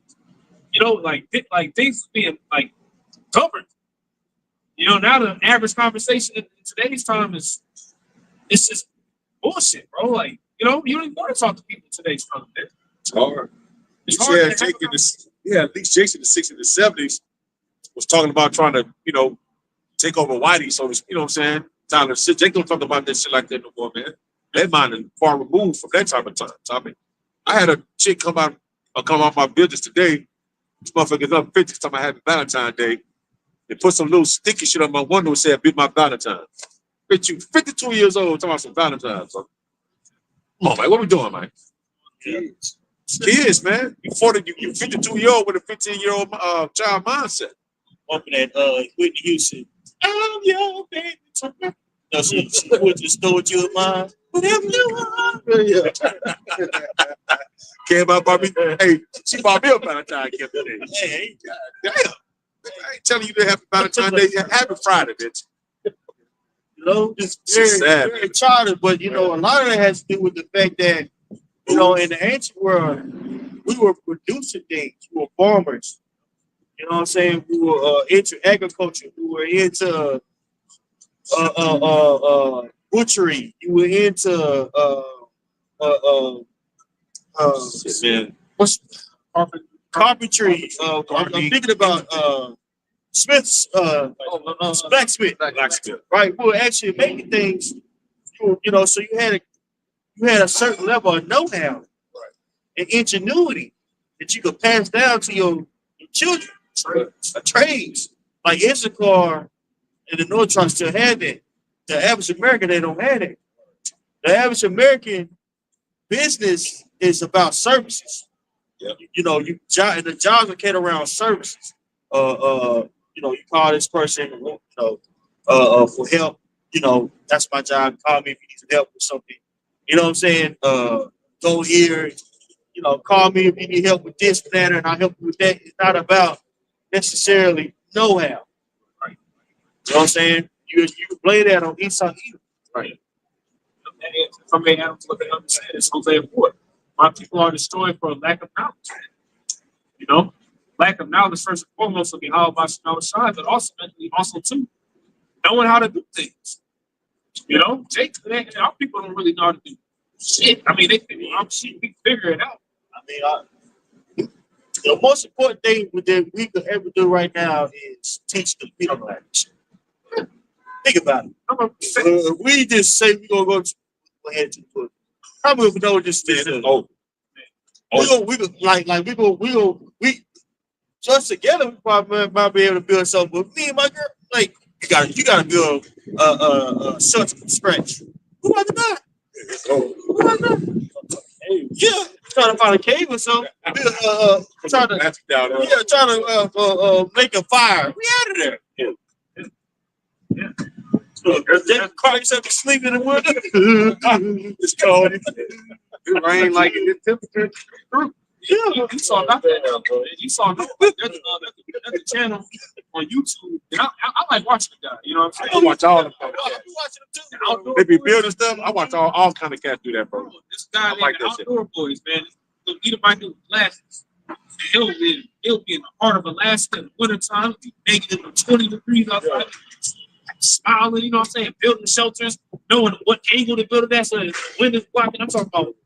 You know, like things being like governed. You know, now the average conversation in today's time it's just bullshit, bro. Like, you know, you don't even want to talk to people in today's time, man. It's hard. It's Yeah, hard to have taking this. Yeah, at least Jason in the 60s and 70s was talking about trying to, you know, take over Whitey. So, you know what I'm saying? Tyler, Jake don't talk about that shit like that no more, man. That mind is far removed from that type of time. Tommy, I had a chick come out my business today. This motherfucker's up 50 time I had Valentine's Day. They put some little sticky shit on my window and said, "Be my Valentine." Bitch, you 52 years old talking about some Valentine's. So. Come on, man. What we doing, man? Kids, man. You 52-year-old with a 15-year-old child mindset. Open that Whitney Houston. I'm your baby. No, she would just stole you of mine. Whatever you want. Yeah. Came out by me. Hey, she bought me a Valentine gift today. Hey, Damn. I ain't telling you to happy Valentine's Day. Happy Friday, bitch. you know, just It's sad. very childish. But you know, a lot of that has to do with the fact that, you know, in the ancient world, we were producing things. We were farmers. You know what I'm saying? We were into agriculture. We were into butchery. You were into what's carpentry. I'm thinking about Smith's blacksmith. Right? We were actually making things. You know, so you had a certain level of know-how. and ingenuity that you could pass down to your children. Trades like Issachar and the North Trust still had that. The average American, they don't have it. The average American business is about services. Yep. You know, and the jobs are catered around services. You know, you call this person, you know, for help. You know, that's my job. Call me if you need some help with something. You know what I'm saying? Go here. You know, call me if you need help with this, that, and I'll help you with that. It's not about necessarily know-how. Right. You know what I'm saying? You can play that on Esau either. Right. If I may add to what they understand, it's Hosea 4. My people are destroyed for a lack of knowledge. You know, lack of knowledge first and foremost will be how about Shai, but also too, knowing how to do things. You know, our people don't really know how to do shit. I mean, we figure it out. I mean, the most important thing that we could ever do right now is teach the people language. Think about it. We just say we're gonna go ahead to the book. How many of you know this is? We just together we probably might be able to build something. But me and my girl, like you gotta build something from scratch. Who was that? Yeah, trying to find a cave or something. Trying to make a fire. We out of there. Yeah. That car yourself to sleep in the winter. It's cold. It rained like it did temperature. Yeah, you saw nothing. You saw nothing. That's a channel on YouTube. And I like watching the guy. You know what I'm I saying? watch all of them. I be watching them too. Outdoor They be boys. building stuff. I watch all kind of cats do that, bro. This guy I like named that shit. Outdoor Boys, man. He'll eat my new glasses. He'll be in the heart of Alaska in the wintertime. It'll be negative 20 degrees outside. Smiling, you know what I'm saying? Building shelters, knowing what angle to build it at so the wind is blocking. I'm talking about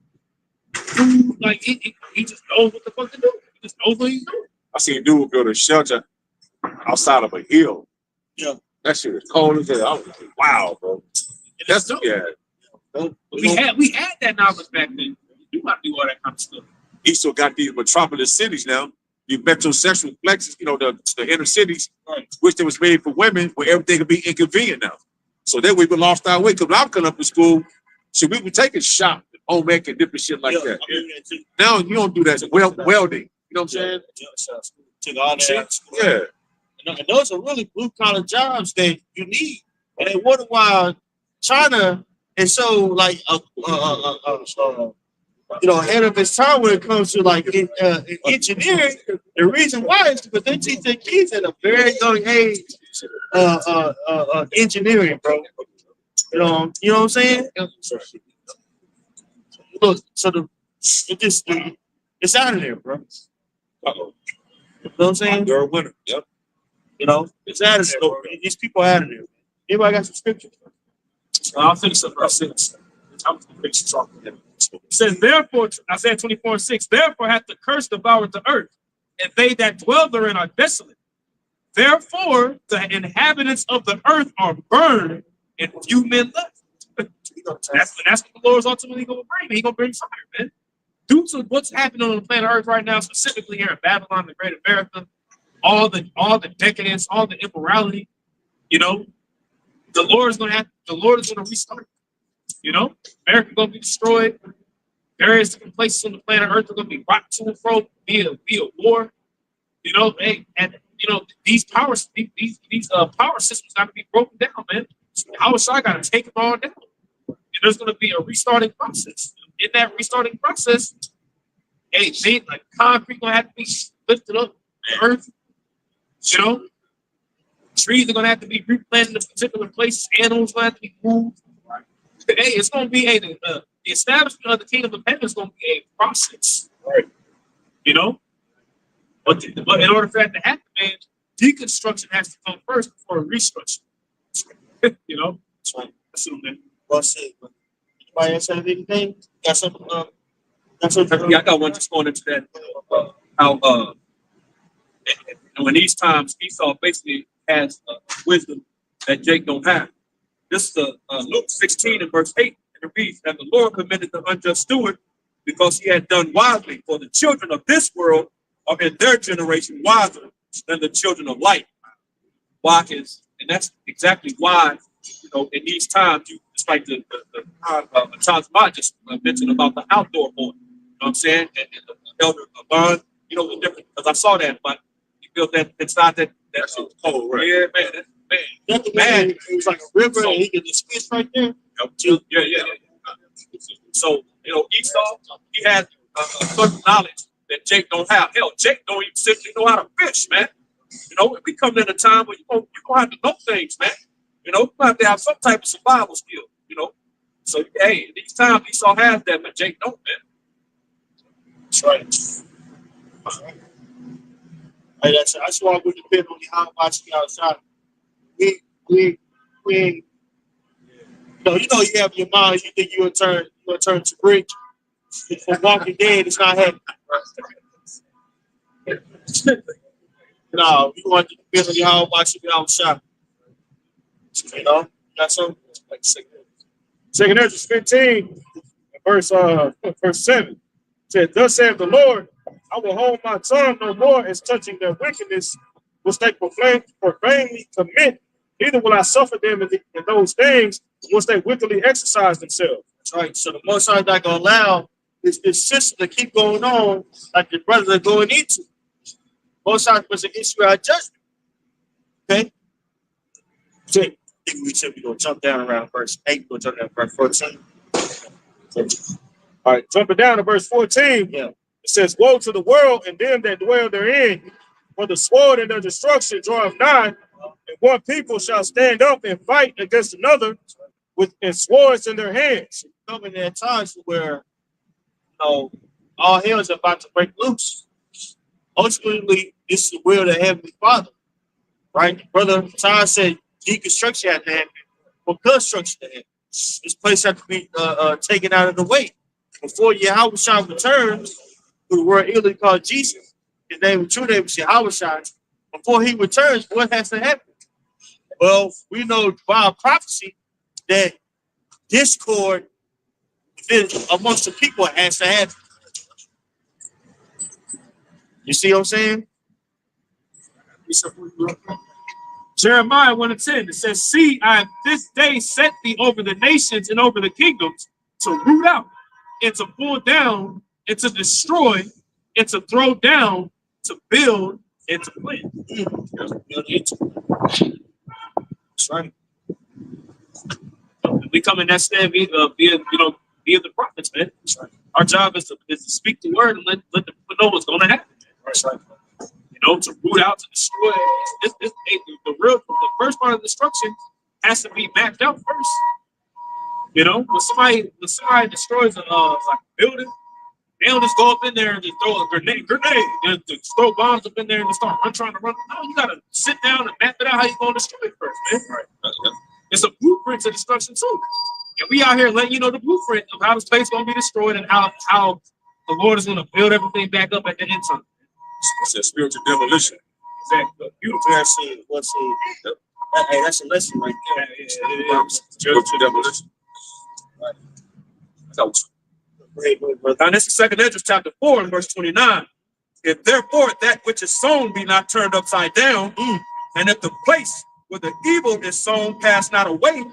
dude, like he just knows what the fuck to do. He just knows what he's doing. I seen a dude build a shelter outside of a hill. Yeah. That shit is cold as hell. I was like, wow, bro. That's yeah. We had that knowledge back then. You got to do all that kind of stuff. He still got these metropolis cities now. The metrosexual flexes, you know, the inner cities, which they was made for women, where everything could be inconvenient now. So then we lost our way. Because when I was coming up to school, so we were taking shop, home ec and different shit like that. Now you don't do that. Welding. You know what I'm saying? Took all that. Yeah. And those are really blue collar jobs that you need. And they wonder why China is so like ahead of its time when it comes to like engineering. The reason why is because they teach their kids at a very young age engineering, bro. You know what I'm saying? Look, so it's out of there, bro. Uh-oh. You know what I'm saying? You're a winner. Yep. You know, it's out of there, bro. These people are out of there. Anybody got some scripture? I'll finish up verse 6. I'm going to finish talking. It says, therefore, Isaiah 24:6, therefore hath the curse devoured the earth, and they that dwell therein are desolate. Therefore, the inhabitants of the earth are burned, and few men left. That's what the Lord's ultimately going to bring. He's going to bring fire, man. Due to what's happening on the planet Earth right now, specifically here in Babylon, the Great America, all the decadence, all the immorality, you know, the Lord is going to restart. You know, America going to be destroyed. Various different places on the planet Earth are going to be rocked to and fro via war. You know, these power systems got to be broken down, man. How Shai got to take them all down. And there's going to be a restarting process. In that restarting process, like concrete going to have to be lifted up, the earth. You know, trees are going to have to be replanted in particular places. Animals going to have to be moved. It's going to be the establishment of the kingdom of heaven is going to be a process, right? You know, but in order for that to happen, man, deconstruction has to come first before restructure. You know, that's right. Assume that. Well said. Anybody else have anything? Got something? Yeah, I got one just going into that. How in these times Esau basically has wisdom that Jake don't have. This is Luke 16 and verse 8, and it reads that the Lord commended the unjust steward because he had done wisely. For the children of this world are in their generation wiser than the children of light. Why is, and that's exactly why, you know, in these times, you just like the Charles Mott just mentioned about the outdoor boy. You know what I'm saying? And the elder Bond, you know, the different, because I saw that, but he built that inside that that's cold, right? Yeah, man. That the man, it was like a river, and he could just fish right there. Yeah. So, you know, Esau, he has a certain knowledge that Jake don't have. Hell, Jake don't even simply know how to fish, man. You know, we come in a time where you're gonna have to know things, man. You know, you have to have some type of survival skill, you know. So hey, in these times Esau has that, but Jake don't, man. That's right. Hey, that's why we depend on how much we outside. We you know, you have in your mind, you think you'll turn to brick. For Walking Dead, it's not happening. No, we want to depend on your how much you outside. You know, that's something like Second Ezra 15, verse 7 said, "Thus saith the Lord, I will hold my tongue no more as touching their wickedness, which they profanely commit. Neither will I suffer them in those things which they wickedly exercise themselves." That's right. So the Most High not gonna allow this system to keep going on like the brothers are going into. Most High was against our judgment. Okay. So I think we said we're gonna jump down around verse 8, we're gonna jump down to verse 14. All right, jumping down to verse 14, Yeah. it says, "Woe to the world and them that dwell therein, for the sword and their destruction draweth nigh, and one people shall stand up and fight against another with and swords in their hands." Coming at times where, you know, all hell is about to break loose. Ultimately, this is the will of the Heavenly Father, right? Brother Tom said deconstruction had to happen for construction to happen. This place had to be taken out of the way. Before Yahushua returns to the world Italy called Jesus, his name, true name is Yahushua. Before he returns, what has to happen? Well, we know by prophecy that discord amongst the people has to happen. You see what I'm saying? Jeremiah 1:10, it says, "See, I have this day set thee over the nations and over the kingdoms to root out and to pull down and to destroy and to throw down, to build and to plant." That's right. We come in that stand via the prophets, man. Our job is to speak the word and let the people know what's going to happen. That's right. You know, to root out, to destroy. The first part of destruction has to be mapped out first. You know, when somebody destroys a building, they don't just go up in there and just throw a grenade, and just throw bombs up in there and just start trying to run. No, you gotta sit down and map it out how you're gonna destroy it first, man. Right. It's a blueprint to destruction too. And we out here letting you know the blueprint of how this place is gonna be destroyed and how the Lord is gonna build everything back up at the end time. It's a spiritual demolition. Exactly. Beautiful. Hey, that's a lesson right there. Spiritual demolition. So, Now this is Second Ezra chapter 4 and verse 29. if therefore that which is sown be not turned upside down, and if the place where the evil is sown pass not away,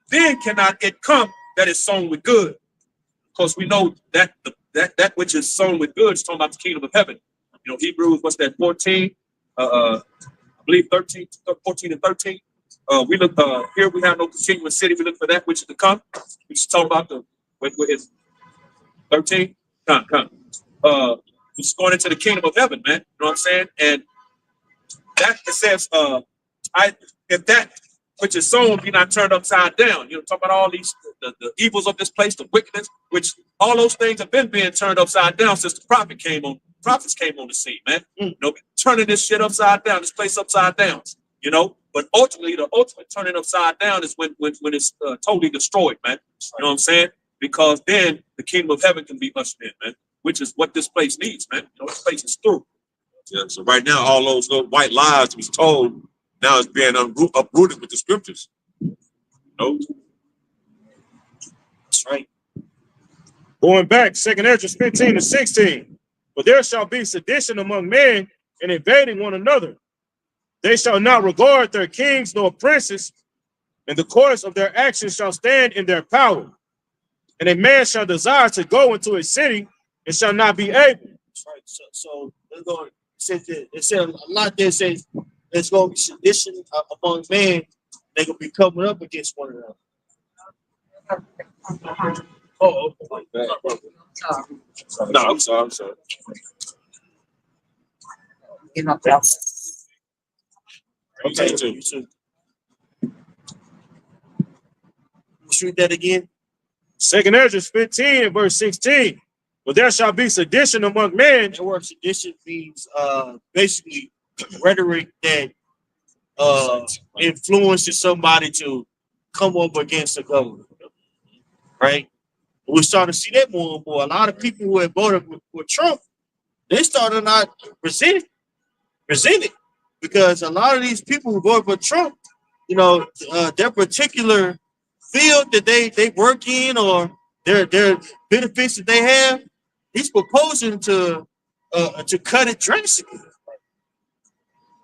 then cannot it come that is sown with good. Because we know that that which is sown with good is talking about the kingdom of heaven. You know, Hebrews, what's that, 14? I believe 13, 14 and 13. We look here, we have no continuous city. We look for that which is to come. We just talk about what is 13? Come. It's going into the kingdom of heaven, man. You know what I'm saying? And that it says, if that which is sown be not turned upside down. You know, talk about all these the evils of this place, the wickedness, which all those things have been being turned upside down since the prophets came on the scene, man. You know, turning this shit upside down, this place upside down. You know, but ultimately, the ultimate turning upside down is when it's totally destroyed, man. You know what I'm saying? Because then the kingdom of heaven can be ushered in, man. Which is what this place needs, man. You know, this place is through. Yeah, so right now, all those little white lies was told now it's being uprooted with the scriptures. No, That's right. Going back, 2nd Ezra 15 to 16. But there shall be sedition among men and invading one another. They shall not regard their kings nor princes, and the course of their actions shall stand in their power. And a man shall desire to go into a city and shall not be able. That's right. So they're going. It said a lot there says there's going to be sedition among men. They're going to be coming up against one another. Oh, No, I'm sorry. Okay, too. Let's read that again. 2nd Ezra 15 and verse 16. But there shall be sedition among men. The word sedition means basically rhetoric that influences somebody to come up against the government. Right? We're starting to see that more and more. A lot of people who have voted with Trump, they started not presented because a lot of these people who voted for Trump, you know, their particular field that they work in or their benefits that they have, he's proposing to cut it drastically.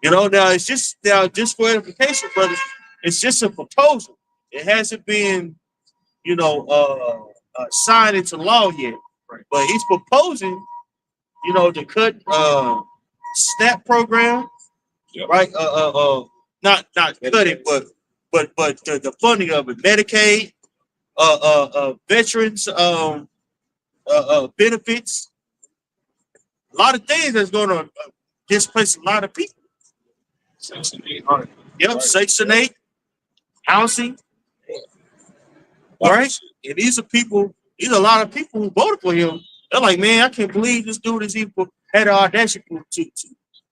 You know, now it's just for edification, brothers. It's just a proposal. It hasn't been, you know, signed into law yet. Right. But he's proposing, you know, to cut SNAP program. Yep. Right. Not cut it, but the funding of it, Medicaid, veterans benefits, a lot of things that's going to displace a lot of people. Section 800. Yep, Section 8, housing. All right, and these are a lot of people who voted for him. They're like, man, I can't believe this dude is even had the audacity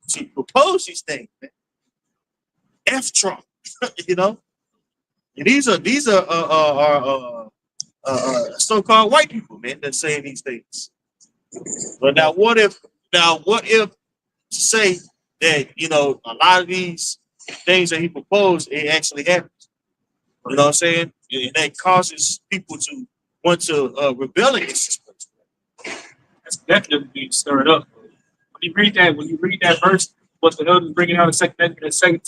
to propose these things. Man. F Trump, you know. And these are so-called white people, man, that's saying these things. But now what if say that, you know, a lot of these things that he proposed, it actually happens. You know what I'm saying? And that causes people to want to rebel against this place. That's definitely being stirred up. When you read that verse, what the elders bringing out in second 15,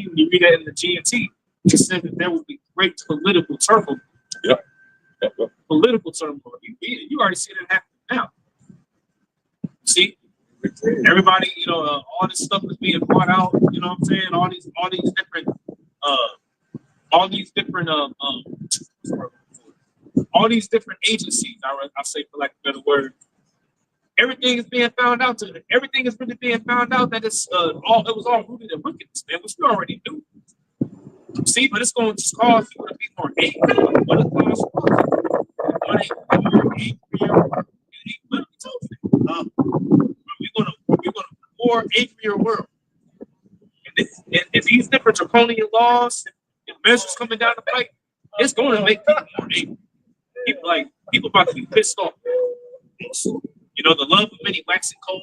when you read that in the GNT, it said that there will be great political turmoil. Yep. Political turmoil. You already see that happening now. See, everybody, you know, all this stuff is being brought out. You know what I'm saying? All these different agencies. I say, for lack of a better word, everything is being found out. Everything is really being found out that it was all rooted in wickedness, man, which we already knew. See, but it's going to just cause people to be more angry. What it causes we're going to more angrier world. And these different draconian laws and measures coming down the pipe, it's going to make people more angry. People about to be pissed off. You know, the love of many waxing cold.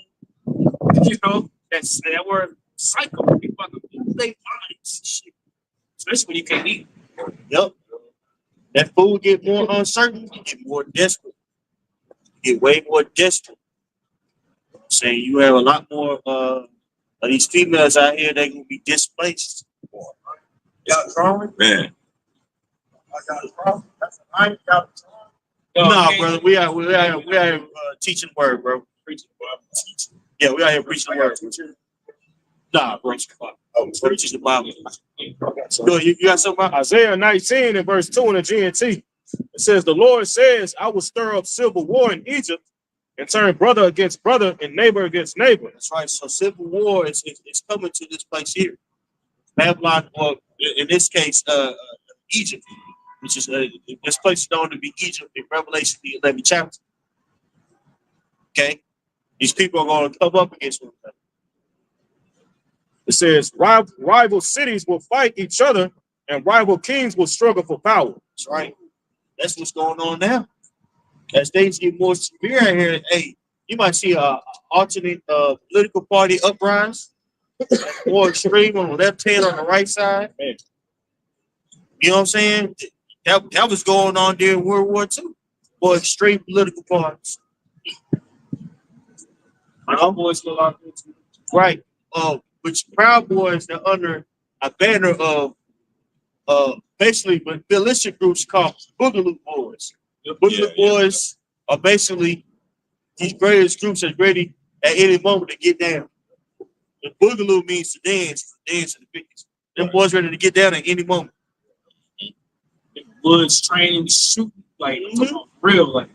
You know, that word psycho. People about to lose their minds. Especially when you can't eat. Yep. That food get more uncertain, you get more desperate. You get way more desperate. I'm saying you have a lot more of these females out here that can be displaced. Man. No, brother, we are teaching the word, bro. Preaching the Bible. Yeah, we out here preaching the word. Nah, bro. Preaching the Bible. Good, you got something? Isaiah 19 and verse 2 in the GNT. It says, the Lord says, I will stir up civil war in Egypt and turn brother against brother and neighbor against neighbor. That's right. So civil war is coming to this place here. Babylon, or in this case, Egypt, which is this place is known to be Egypt in Revelation, the 11th chapter. Okay? These people are going to come up against one another. It says, rival cities will fight each other and rival kings will struggle for power. That's right. That's what's going on now. As things get more severe out here, hey, you might see a alternate political party uprise, more extreme on the left hand, on the right side. You know what I'm saying? That was going on during World War II. or extreme political parties. Our boys go out there too. Right. Which Proud Boys, they're under a banner of basically but militia groups called Boogaloo Boys. The Boogaloo Boys are basically these greatest groups that's ready at any moment to get down. The Boogaloo means to dance and the biggest. Them boys ready to get down at any moment. Woods training, shooting, like real, like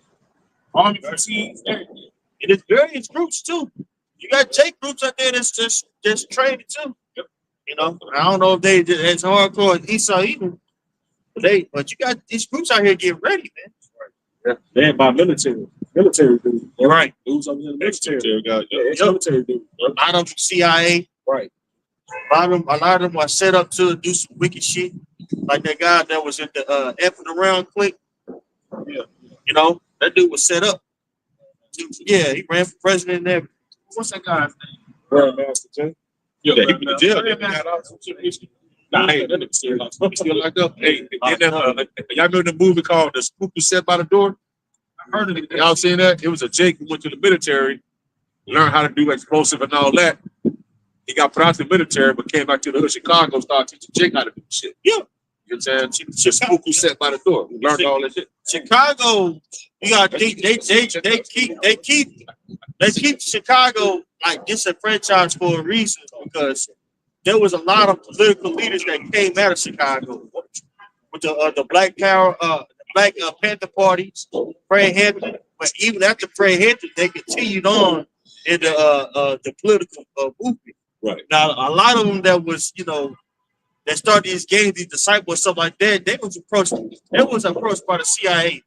army fatigues, everything. And it's various groups too. You got J groups out there that's just training too. You know, I don't know if they as hardcore as Esau either. But you got these groups out here getting ready, man. Led by military dude. Right. Dudes over in the military. Military guy, yeah. Military dude. A lot of them CIA. Right. A lot of them are set up to do some wicked shit. Like that guy that was in the effing around quick. Yeah. You know, that dude was set up. Yeah, he ran for president and everything. What's that guy's name? Grandmaster Jay. Yeah, he went to jail. Grandmaster. Nah, hey, that nigga still locked up. Hey, y'all remember the movie called The Spook Who Sat by the Door? I heard of it. Y'all seen that? It was a Jake who went to the military, learned how to do explosive and all that. He got put out the military, but came back to the hood of Chicago, started teaching Jake how to do shit. Yeah. You know what I'm saying? The Spook Who Sat by the Door. He learned all that shit. Chicago, you got they keep Chicago like disenfranchised for a reason because there was a lot of political leaders that came out of Chicago with the Black Power, Black Panther parties, Fred Hampton. But even after Fred Hampton, they continued on in the political movement. Right. Now, a lot of them that was, that started these gangs, these disciples, stuff like that, they was approached by the CIA.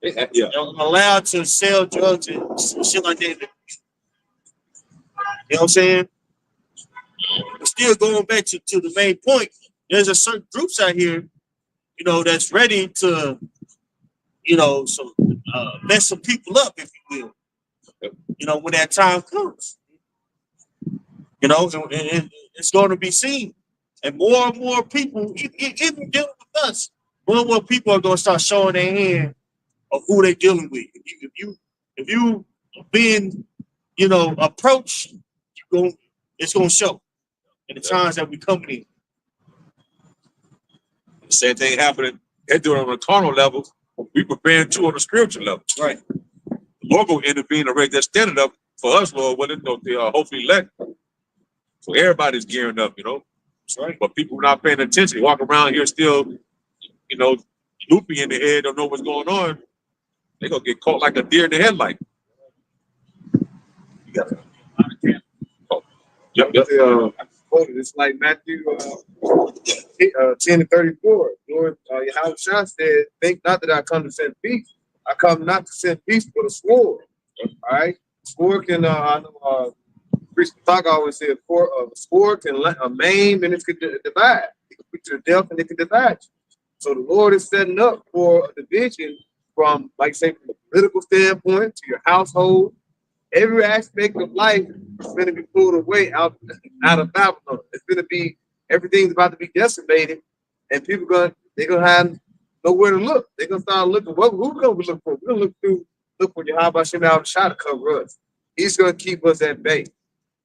Yeah. They were allowed to sell drugs and shit like that. You know what I'm saying? But still going back to the main point, there's a certain groups out here, that's ready to, mess some people up, if you will. When that time comes. And it's going to be seen. And more people, even dealing with us, more and more people are going to start showing their hand of who they're dealing with. If you being, approached, it's going to show in the times that we coming in. The same thing happening. They're doing it on a carnal level. We preparing too on the spiritual level. Right. The Lord will intervene and raise that standard up for us, Lord, they hopefully elect. So everybody's gearing up, That's right. But people not paying attention. They walk around here still, loopy in the head, don't know what's going on. They're going to get caught like a deer in the headlight. You got Yep. It's like Matthew 10:34. Lord, Yahushua said, "Think not that I come to send peace. I come not to send peace, but a sword." All right, sword can. I know. Priest Talk always said, "A sword can maim and it can divide. It can put you to death and it can divide you." So the Lord is setting up for a division from, like, say, from a political standpoint to your household. Every aspect of life is going to be pulled away out of Babylon. It's going to be, everything's about to be decimated, and they're gonna have nowhere to look. They're gonna start looking. Who we gonna look for? We're gonna look for Yahweh Shem Al-Shah to cover us. He's gonna keep us at bay.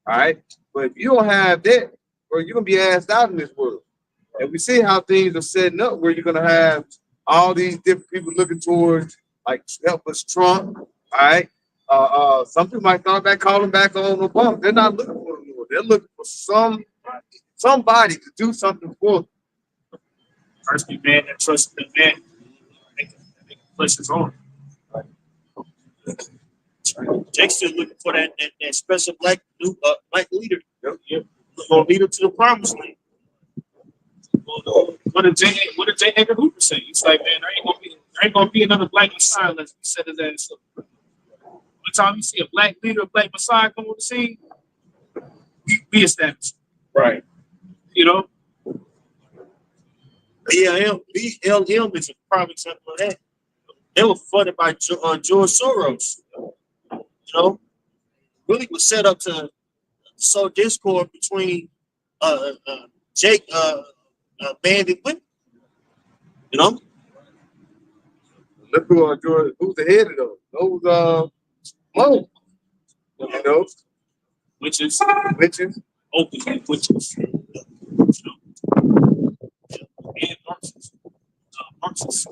All right. But if you don't have that, or you're gonna be asked out in this world. And we see how things are setting up where you're gonna have all these different people looking towards, like, help us Trump. All right. Some people might start back calling back on Obama. They're not looking for the Lord. They're looking for somebody to do something for them. First be man that trusts the man. They can push his on. Jake's still looking for that special black leader. Yep. Gonna lead him to the promised land. What did J. Edgar Hoover say? He's like, man, there ain't gonna be another black Messiah unless we set his ass up. One time you see a black leader, a black Messiah come on the scene, we established. Right. BLM is a prime example of that. They were funded by George Soros. Really was set up to sow discord between Jake man and women. Look who's the head of those. Those low. You know, which is witches. open, which is and Marxists.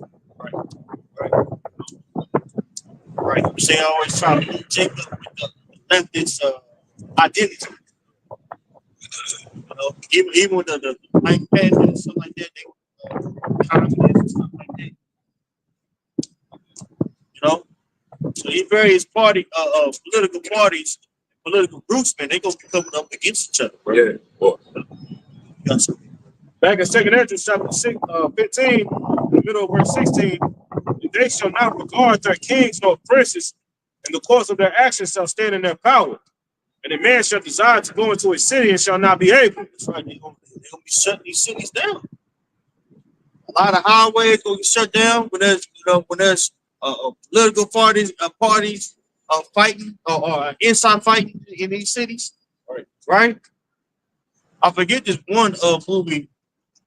Right. You say I always try to put Jacob with the leftist identity. You know, even with the Mike Pence and stuff like that, they confidence and stuff like that. You know, so these various political parties, political groups, man, they gonna be coming up against each other, bro. Yeah. Well, Yes. Back in 2 Ezra chapter 15, in the middle of verse 16, they shall not regard their kings nor princes, and the course of their actions shall stand in their power. And a man shall desire to go into a city and shall not be able. That's right. They're gonna be shutting these cities down. A lot of highways gonna get shut down when there's political parties fighting or inside fighting in these cities. Right. I forget this one movie.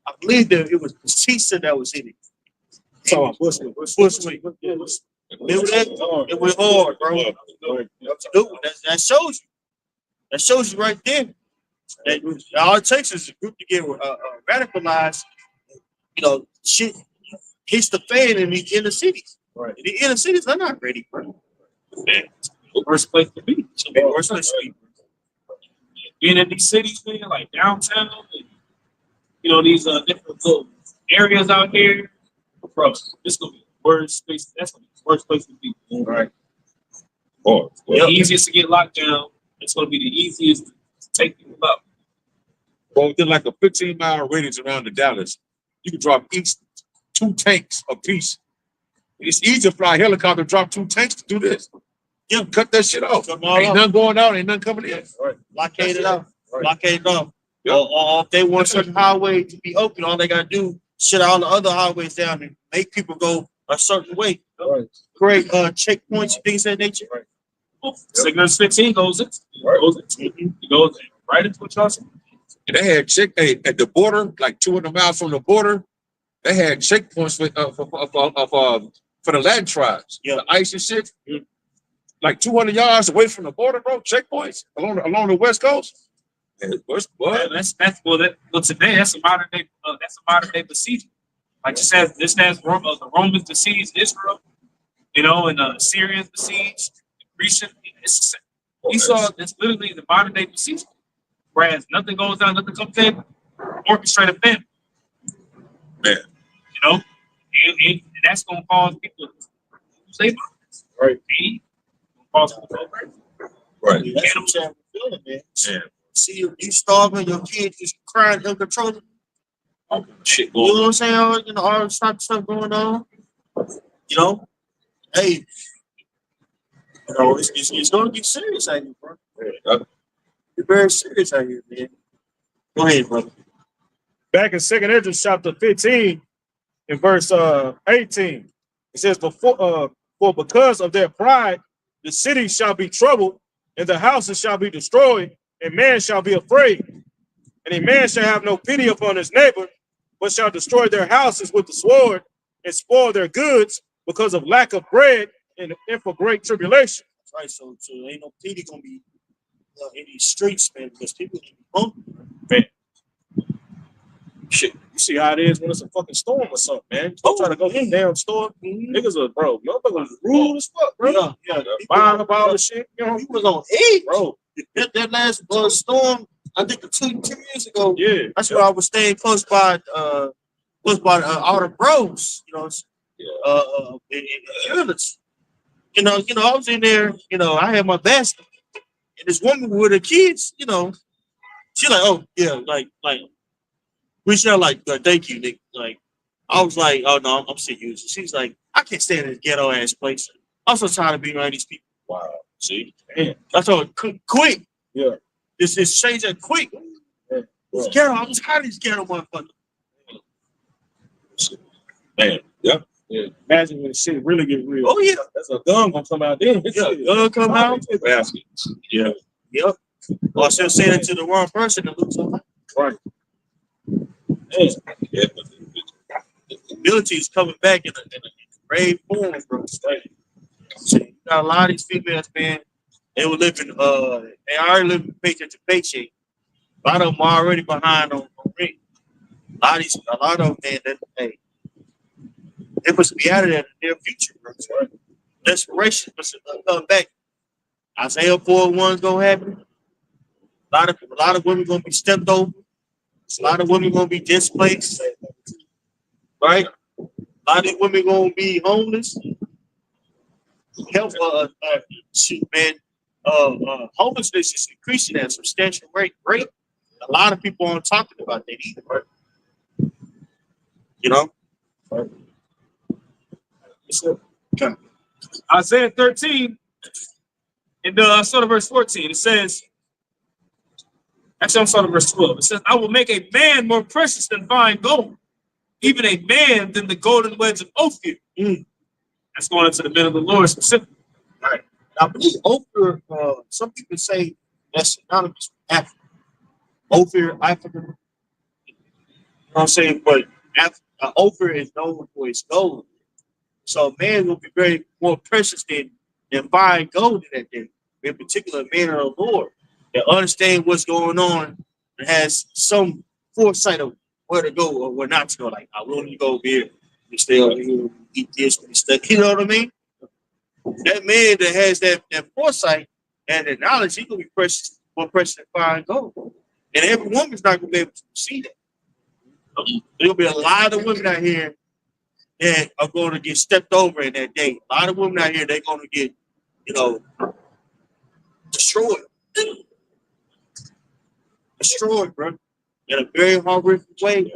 I believe that it was Batista that was in it. So, Bushwick. Remember that? It was hard, bro. That shows you. That shows you right there. That all it takes is a group to get radicalized. You know, shit hits the fan in the inner cities. Right. The inner cities are not ready, bro. Worst place to be. So the worst place to be. Being in these cities, man, like downtown, and, you know, these different little areas out here, bro, this gonna be the worst place. That's gonna be the worst place to be. right. Oh, The easiest to get locked down. It's gonna be the easiest to take people out. well, within like a 15-mile radius around the Dallas, you can drop each 2 tanks apiece. It's easy to fly a helicopter, drop 2 tanks to do this. You can cut that shit off. Cut 'em all Ain't off. nothing going out, ain't nothing coming in. Right. Blockade it off. Right. Blockade it off. Yep. Or if they want a certain highway to be open, all they gotta do shut all the other highways down and make people go a certain way. Right. Create checkpoints and things of that nature. Signals 15 goes in. It goes right into what y'all said. And they had at the border, like 200 miles from the border, they had checkpoints for the Latin tribes. Yeah. The ICE and shit. Like 200 yards away from the border, bro. Checkpoints along the west coast. And what? Well, today that's a modern day procedure. Like this has the Romans besieged Israel, you know, and the Syrians besieged Greece. It's literally the modern day procedure. Whereas nothing goes down, nothing comes in, orchestrated famine. Man. You know, and that's gonna cause people to lose their minds. Right. And cause people to go crazy. Right. That's what I'm feeling, man. Yeah. See you starving, your kids just crying uncontrollably. Shit You going know what I'm saying? You know, all this type of stuff going on. You know, hey, you know, it's gonna get serious out here, bro. It's very serious out here, man. Go ahead, brother. Back in 2 Ezra chapter 15, in verse 18, it says, for because of their pride, the city shall be troubled, and the houses shall be destroyed, and man shall be afraid. And a man shall have no pity upon his neighbor, but shall destroy their houses with the sword and spoil their goods because of lack of bread and for great tribulation. Right, so ain't no pity gonna be in these streets, man, because people can be hungry. Shit, you see how it is when it's a fucking storm or something, man. Don't try to go to the damn store. Niggas are, bro, motherfuckers rude as fuck, bro. Yeah. Buying up all the shit, you know, He was on edge, bro. That last storm, I think 2 years ago. yeah. That's why I was staying close by all the bros, you know. In Village. You know, I was in there. You know, I had my basket, and this woman with her kids. You know, she like, oh yeah, like we shall like thank you, Nick. Like, I was like, oh no, I'm still using. She's like, I can't stand in this ghetto ass place. I'm so tired of being around these people. Wow. See, that's all quick. Yeah. This change that quick. Yeah. This ghetto, I'm tired of these ghetto motherfuckers. Man. Yep. Yeah. Imagine when the shit really get real. Oh yeah, That's a gun gonna come out there. yeah, come out. Basket. Yeah. Yep. Or she'll say that to the wrong person and lose her life. Right. Yeah. The ability is coming back in a brave form, bro. So you got a lot of these females, man. They were living, they already living paycheck to paycheck. A lot of them are already behind on rent. A lot of them, man, that hey, they must be out of there in the near future, bro. Desperation must come back. Isaiah 4:1 gonna happen. A lot of women gonna be stepped over. A lot of women gonna be displaced, right? A lot of these women gonna be homeless. Health, shoot, man, homelessness is increasing at a substantial rate. A lot of people aren't talking about that either, right? You know. Isaiah 13, and I saw the verse 14. It says, actually, I'm starting verse 12. It says, I will make a man more precious than fine gold, even a man than the golden wedge of Ophir. That's going into the men of the Lord specifically. All right. I believe Ophir, some people say that's synonymous with Africa. Ophir, Africa. You know what I'm saying? But Ophir is known for its gold. So a man will be very more precious than fine gold in that day. In particular, a man of the Lord that understand what's going on and has some foresight of where to go or where not to go. Like, I want to go over here. We stay over here, eat this, we stuff. You know what I mean? That man that has that foresight and the knowledge, he gonna be precious, more precious than fine gold. And every woman's not gonna be able to see that. There'll be a lot of women out here that are going to get stepped over in that day. A lot of women out here, they're going to get, destroyed. Destroyed, bro. In a very horrific way.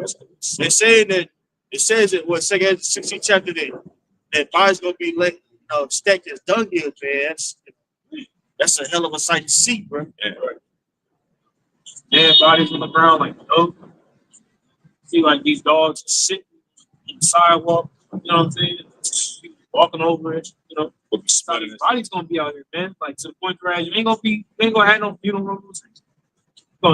They're saying that, it says it was 16th chapter that body's going to be stacked as dunghill, man. That's a hell of a sight to see, bro. Yeah, bodies on the ground like dope. See, like these dogs sitting on the sidewalk, you know what I'm saying? People walking over it, body's gonna be out here, man. Like to the point where you ain't gonna have no funerals.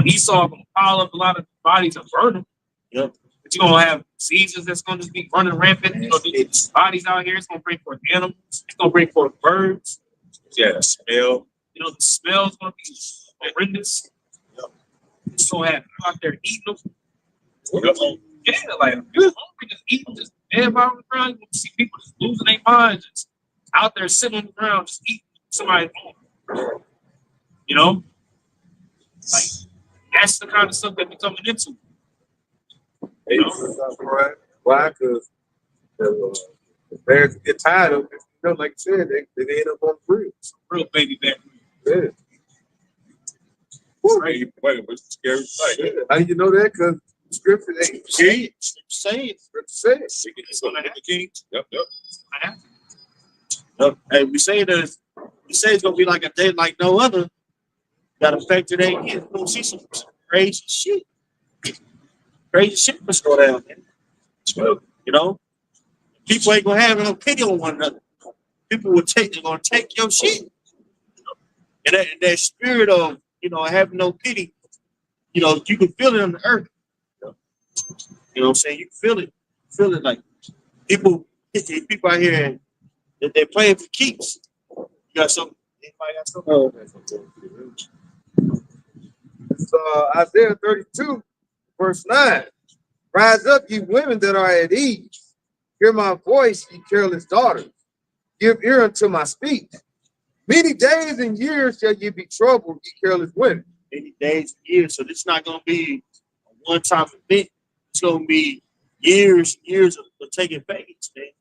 Esau gonna pile up a lot of bodies and burn them. Yep. But you're gonna have diseases that's gonna just be running rampant. These bodies out here, it's gonna bring forth animals, it's gonna bring forth birds. Yeah, smell. The smell's gonna be horrendous. It's gonna have people out there eating them. Yeah, like you're hungry, just eating, just everybody on the ground. You see people just losing their minds, just out there sitting on the ground, just eating somebody's home. Like that's the kind of stuff that we're coming into. Why? Because the parents get tired of it. Like you said, they end up on free. Real baby back. Yeah. Wait, what's scary? How do you know that? Because scripture ain't Say it. scripture says. It's gonna happen. Yep. Hey, we say it's gonna be like a day like no other. Got to factor that in. You're gonna see some crazy shit. Crazy shit must go down, man. People ain't gonna have no pity on one another. People they're gonna take your shit. And that spirit of having no pity, you can feel it on the earth. You know what I'm saying? You can feel it. Feel it like people out here that they're playing for keeps. You got something? Anybody got something? Oh, that's okay. It's Isaiah 32, verse 9. Rise up, ye women that are at ease. Hear my voice, ye careless daughters. Give ear unto my speech. Many days and years shall ye be troubled, ye careless women. Many days and years. So this is not going to be a one-time event. It's going to be years of taking pains, man.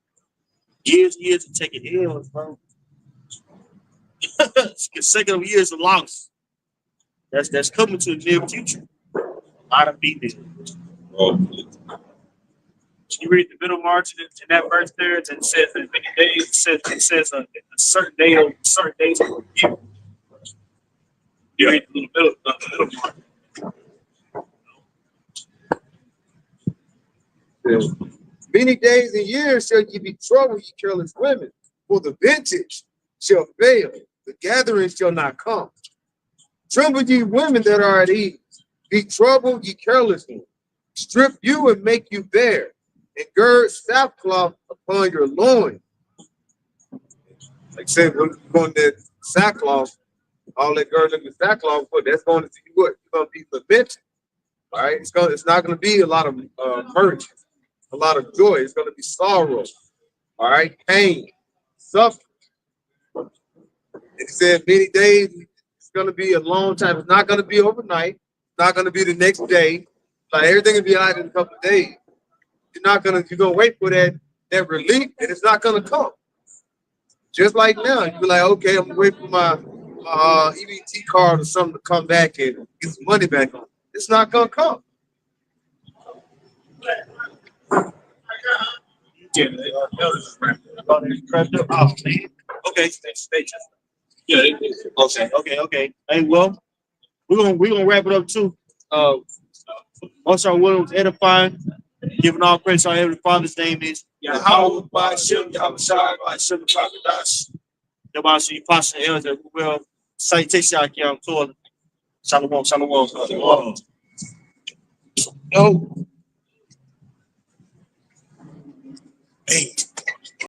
Years of taking ills, bro. Consecutive years of loss. That's coming to the near future. A lot of people. You read the middle margin in that verse there, and it says that many days. It says a certain days of review. You read the middle margin. Many days and years shall ye be troubled, ye careless women, for the vintage shall fail, the gathering shall not come. Tremble, ye women that are at ease, be troubled, ye careless ones. Strip you and make you bare, and gird sackcloth upon your loins, Like I said, when you go in that sackcloth, all that girl in the sackcloth, but that's going to see what it's going to be lamented. All right, it's not going to be a lot of mirth, a lot of joy. It's going to be sorrow. All right, pain, suffering. And he said many days. It's going to be a long time. It's not going to be overnight. It's not going to be the next day. Like everything will be out in a couple of days. You're going to wait for that relief, and it's not going to come. Just like now, you be like, okay, I'm gonna wait for my EBT card or something to come back and get some money back on. It's not gonna come. Yeah, okay. Yeah, Okay. Hey, well, we're gonna wrap it up too. Also, our word was edifying, giving all praise to our Heavenly Father's name is Yahweh Ba'Shem, Yahweh Shai, Ba'Shem, Ba'Kadash. Yabasi Pastor Elder. Well, citation out here on tour. Shalom. No. Hey.